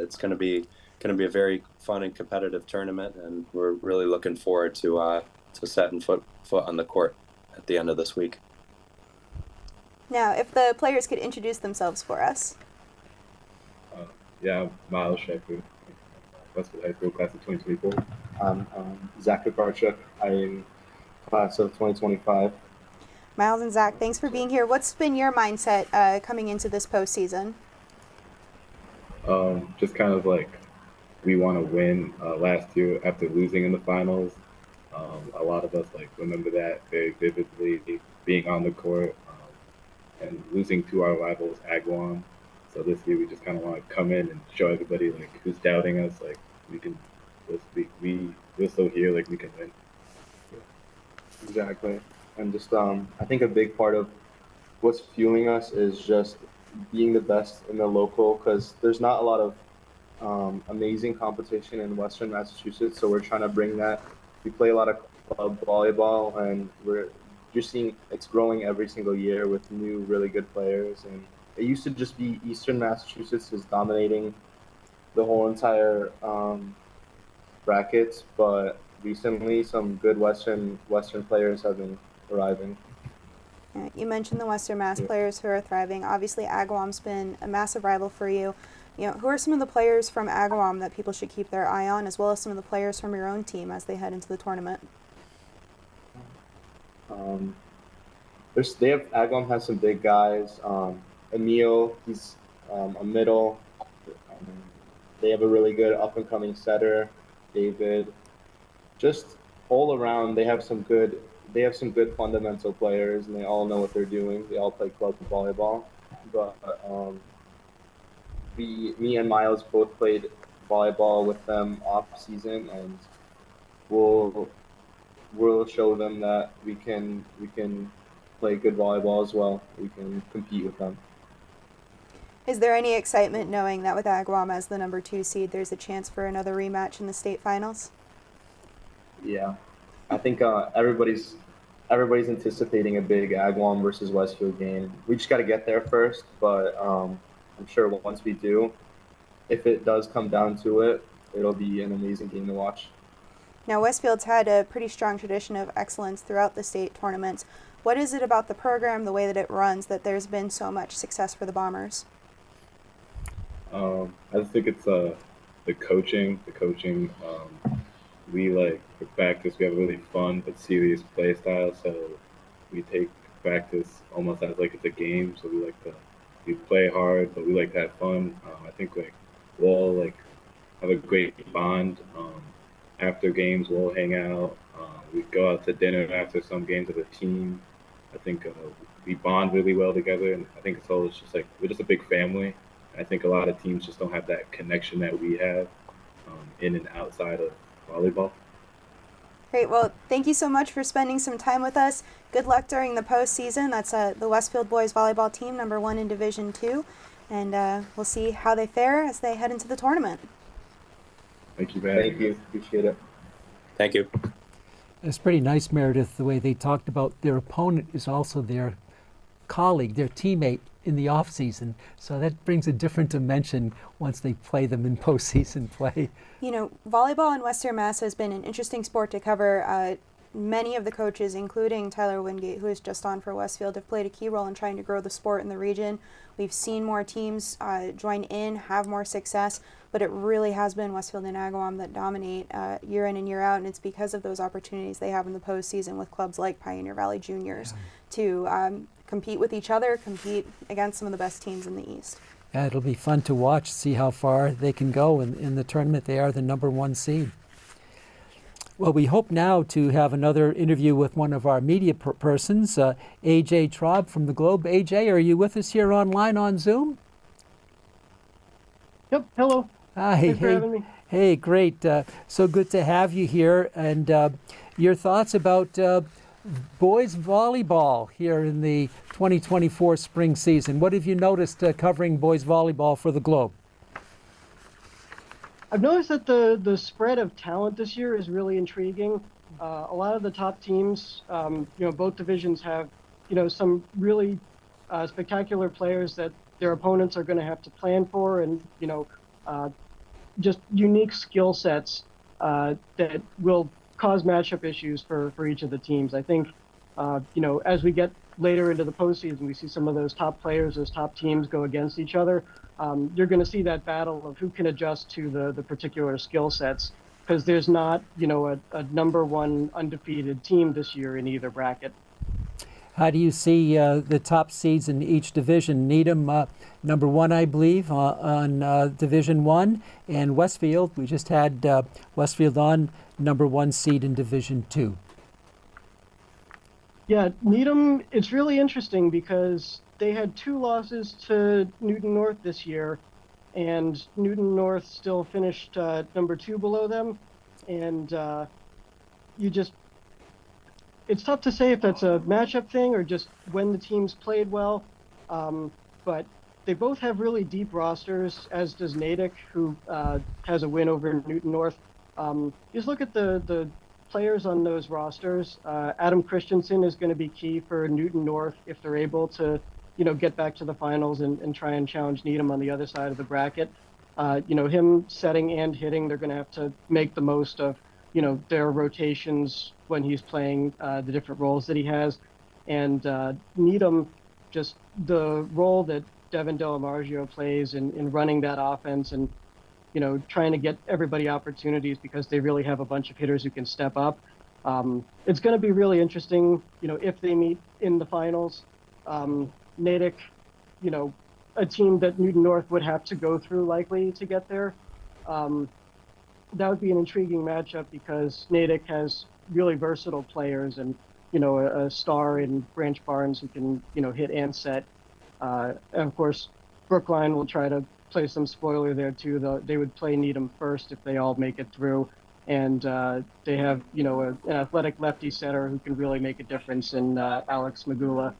it's going to be going to be a very fun and competitive tournament, and we're really looking forward to setting foot on the court at the end of this week. Now, if the players could introduce themselves for us. Yeah, I'm Miles Shepherd, Westwood High School, class of 2024. I'm Zach Kakarchuk. I'm class of 2025. Miles and Zach, thanks for being here. What's been your mindset coming into this postseason? Just kind of like we want to win. Last year, after losing in the finals, a lot of us like remember that very vividly, being on the court and losing to our rivals, Agawam. So this year, we just kind of want to come in and show everybody like who's doubting us, like we can. We're still here, like we can win. Exactly. And just I think a big part of what's fueling us is just being the best in the local, because there's not a lot of amazing competition in Western Massachusetts. So we're trying to bring that. We play a lot of club volleyball, and you're seeing it's growing every single year with new really good players. And it used to just be Eastern Massachusetts is dominating the whole entire brackets, but recently some good Western players have been arriving. You mentioned the Western Mass players who are thriving. Obviously, Agawam's been a massive rival for you. Who are some of the players from Agawam that people should keep their eye on, as well as some of the players from your own team as they head into the tournament? Agawam has some big guys. Emil, he's a middle. They have a really good up-and-coming setter, David. Just all around, they have some good fundamental players, and they all know what they're doing. They all play club volleyball. But me and Miles both played volleyball with them off season, and we'll show them that we can play good volleyball as well. We can compete with them. Is there any excitement knowing that with Agawam as the number 2 seed, there's a chance for another rematch in the state finals? Yeah, I think everybody's anticipating a big Agawam versus Westfield game. We just got to get there first, but I'm sure once we do, if it does come down to it, it'll be an amazing game to watch. Now, Westfield's had a pretty strong tradition of excellence throughout the state tournaments. What is it about the program, the way that it runs, that there's been so much success for the Bombers? I just think it's the coaching. We like for practice. We have a really fun but serious play style. So we take practice almost as like it's a game. So we play hard, but we like to have fun. I think like we'll all like have a great bond. After games, we'll hang out. We go out to dinner after some games as a team. I think we bond really well together, and I think it's just like we're just a big family. I think a lot of teams just don't have that connection that we have in and outside of volleyball. Great. Well, thank you so much for spending some time with us. Good luck during the postseason. That's the Westfield boys volleyball team, number 1 in Division 2, and we'll see how they fare as they head into the tournament. Thank you, man. Thank you. Appreciate it. Thank you. It's pretty nice, Meredith, the way they talked about their opponent is also their colleague, their teammate in the off season. So that brings a different dimension once they play them in postseason play. Volleyball in Western Mass has been an interesting sport to cover. Many of the coaches, including Tyler Wingate, who is just on for Westfield, have played a key role in trying to grow the sport in the region. We've seen more teams join in, have more success, but it really has been Westfield and Agawam that dominate year in and year out, and it's because of those opportunities they have in the postseason with clubs like Pioneer Valley Juniors to compete with each other, compete against some of the best teams in the East. Yeah, it'll be fun to watch, see how far they can go in the tournament. They are the number 1 seed. Well, we hope now to have another interview with one of our media persons, AJ Traub from the Globe. AJ, are you with us here online on Zoom? Yep, hello. Hi, Thanks for having me. Hey, great. So good to have you here. And your thoughts about boys volleyball here in the 2024 spring season. What have you noticed covering boys volleyball for the Globe? I've noticed that the spread of talent this year is really intriguing. A lot of the top teams, both divisions have, some really spectacular players that their opponents are going to have to plan for and, just unique skill sets that will cause matchup issues for each of the teams. I think, as we get later into the postseason, we see some of those top players, those top teams go against each other. You're going to see that battle of who can adjust to the particular skill sets, because there's not, a number one undefeated team this year in either bracket. How do you see the top seeds in each division? Needham, number one, I believe, on Division 1, and Westfield, we just had Westfield on number one seed in Division 2. Yeah, Needham, it's really interesting because they had 2 losses to Newton North this year, and Newton North still finished number 2 below them. And it's tough to say if that's a matchup thing or just when the teams played well. But they both have really deep rosters, as does Natick, who has a win over Newton North. Just look at the players on those rosters. Adam Christensen is going to be key for Newton North if they're able to, get back to the finals and try and challenge Needham on the other side of the bracket. Him setting and hitting, they're going to have to make the most of, their rotations when he's playing the different roles that he has. And Needham, just the role that Devin Delamargio plays in running that offense and, trying to get everybody opportunities because they really have a bunch of hitters who can step up. It's going to be really interesting, if they meet in the finals. Natick, a team that Newton North would have to go through likely to get there. That would be an intriguing matchup because Natick has really versatile players and, a star in Branch Barnes who can, hit and set. And of course, Brookline will try to play some spoiler there too. They would play Needham first if they all make it through. And they have, an athletic lefty setter who can really make a difference in Alex Magula.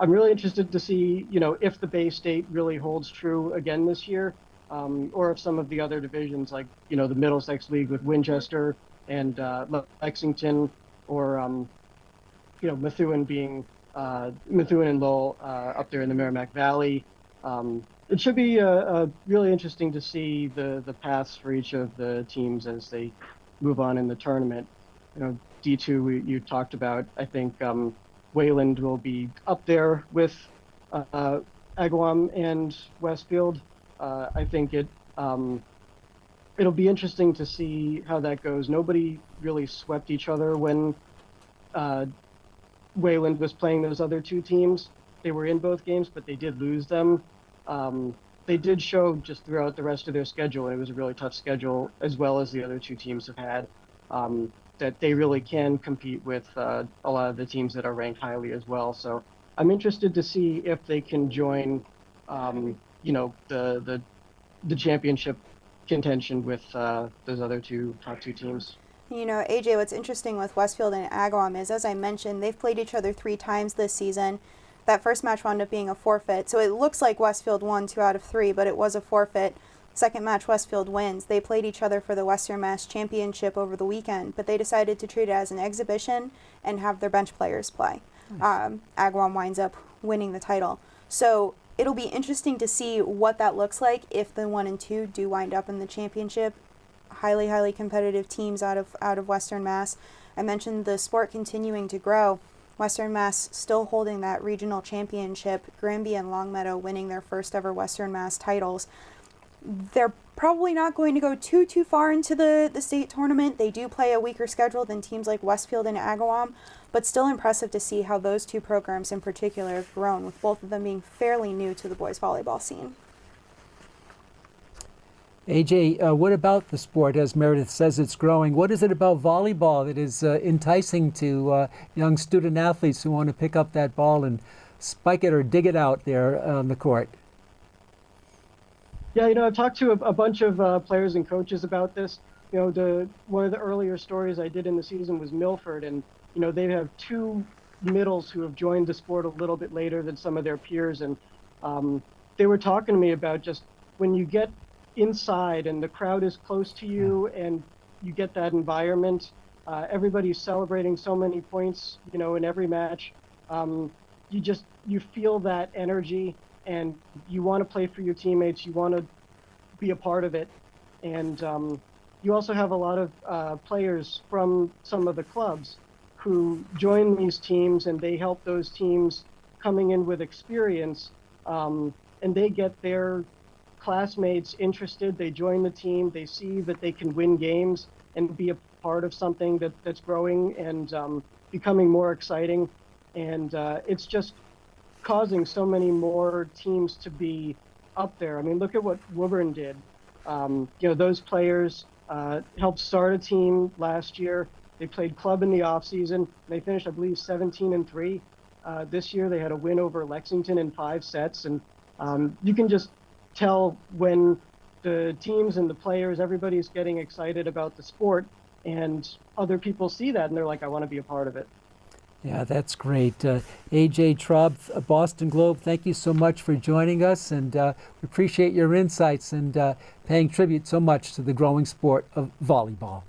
I'm really interested to see, if the Bay State really holds true again this year, or if some of the other divisions like, the Middlesex League with Winchester and Lexington, or, Methuen being Methuen and Lowell up there in the Merrimack Valley. It should be really interesting to see the paths for each of the teams as they move on in the tournament. D2 you talked about. I think Wayland will be up there with Agawam and Westfield. I think it'll be interesting to see how that goes. Nobody really swept each other when Wayland was playing those other 2 teams. They were in both games, but they did lose them. They did show just throughout the rest of their schedule, and it was a really tough schedule, as well as the other 2 teams have had, that they really can compete with a lot of the teams that are ranked highly as well. So I'm interested to see if they can join, the championship contention with those other top two teams. AJ, what's interesting with Westfield and Agawam is, as I mentioned, they've played each other 3 times this season. That first match wound up being a forfeit, so it looks like Westfield won 2 out of 3, but it was a forfeit. Second match, Westfield wins. They played each other for the Western Mass Championship over the weekend, but they decided to treat it as an exhibition and have their bench players play. Nice. Agawam winds up winning the title. So it'll be interesting to see what that looks like if the 1 and 2 do wind up in the championship. Highly, highly competitive teams out of Western Mass. I mentioned the sport continuing to grow. Western Mass still holding that regional championship. Granby and Longmeadow winning their first ever Western Mass titles. They're probably not going to go too far into the state tournament. They do play a weaker schedule than teams like Westfield and Agawam, but still impressive to see how those 2 programs in particular have grown, with both of them being fairly new to the boys volleyball scene. AJ, what about the sport? As Meredith says, it's growing. What is it about volleyball that is enticing to young student athletes who want to pick up that ball and spike it or dig it out there on the court? Yeah, I've talked to a bunch of players and coaches about this. One of the earlier stories I did in the season was Milford, and they have 2 middles who have joined the sport a little bit later than some of their peers, and they were talking to me about just when you get inside and the crowd is close to you and you get that environment, everybody's celebrating so many points, in every match. You feel that energy and you want to play for your teammates. You want to be a part of it. And you also have a lot of players from some of the clubs who join these teams, and they help those teams coming in with experience, and they get their classmates interested. They join the team, they see that they can win games and be a part of something that's growing and becoming more exciting. And it's just causing so many more teams to be up there. I mean, look at what Woburn did. Those players helped start a team last year. They played club in the off season. They finished, I believe, 17-3. This year they had a win over Lexington in 5 sets. And you can just tell when the teams and the players, everybody's getting excited about the sport, and other people see that and they're like, I want to be a part of it. Yeah, that's great. AJ Traub, Boston Globe, thank you so much for joining us, and we appreciate your insights and paying tribute so much to the growing sport of volleyball.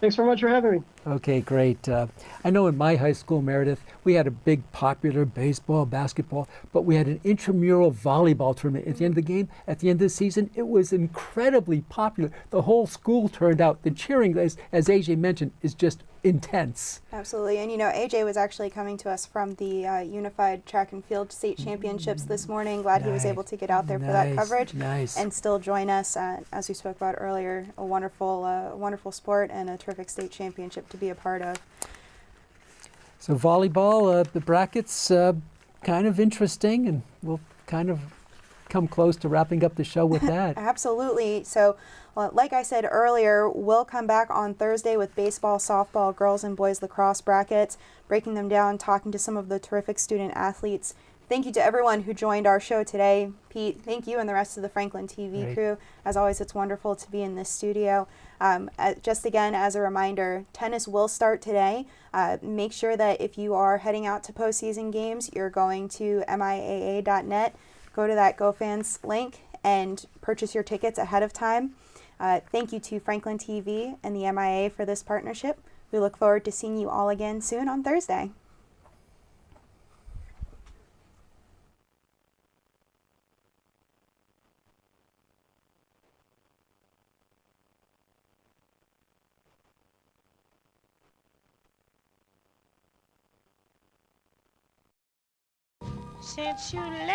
Thanks very much for having me. Okay, great. I know in my high school, Meredith, we had a big popular baseball, basketball, but we had an intramural volleyball tournament at the end of the game. At the end of the season, it was incredibly popular. The whole school turned out. The cheering, as AJ mentioned, is just intense. Absolutely. And AJ was actually coming to us from the Unified Track and Field State Championships this morning. Glad he was able to get out there for that coverage and still join us. As we spoke about earlier, a wonderful sport and a terrific state championship to be a part of. So volleyball, the brackets, kind of interesting, and we'll kind of come close to wrapping up the show with that. Absolutely. So, like I said earlier, we'll come back on Thursday with baseball, softball, girls and boys lacrosse brackets, breaking them down, talking to some of the terrific student athletes. Thank you to everyone who joined our show today. Pete, thank you, and the rest of the Franklin TV crew. As always, it's wonderful to be in this studio. Just again, as a reminder, tennis will start today. Make sure that if you are heading out to postseason games, you're going to MIAA.net. Go to that GoFans link and purchase your tickets ahead of time. Thank you to Franklin TV and the MIAA for this partnership. We look forward to seeing you all again soon on Thursday. Since you left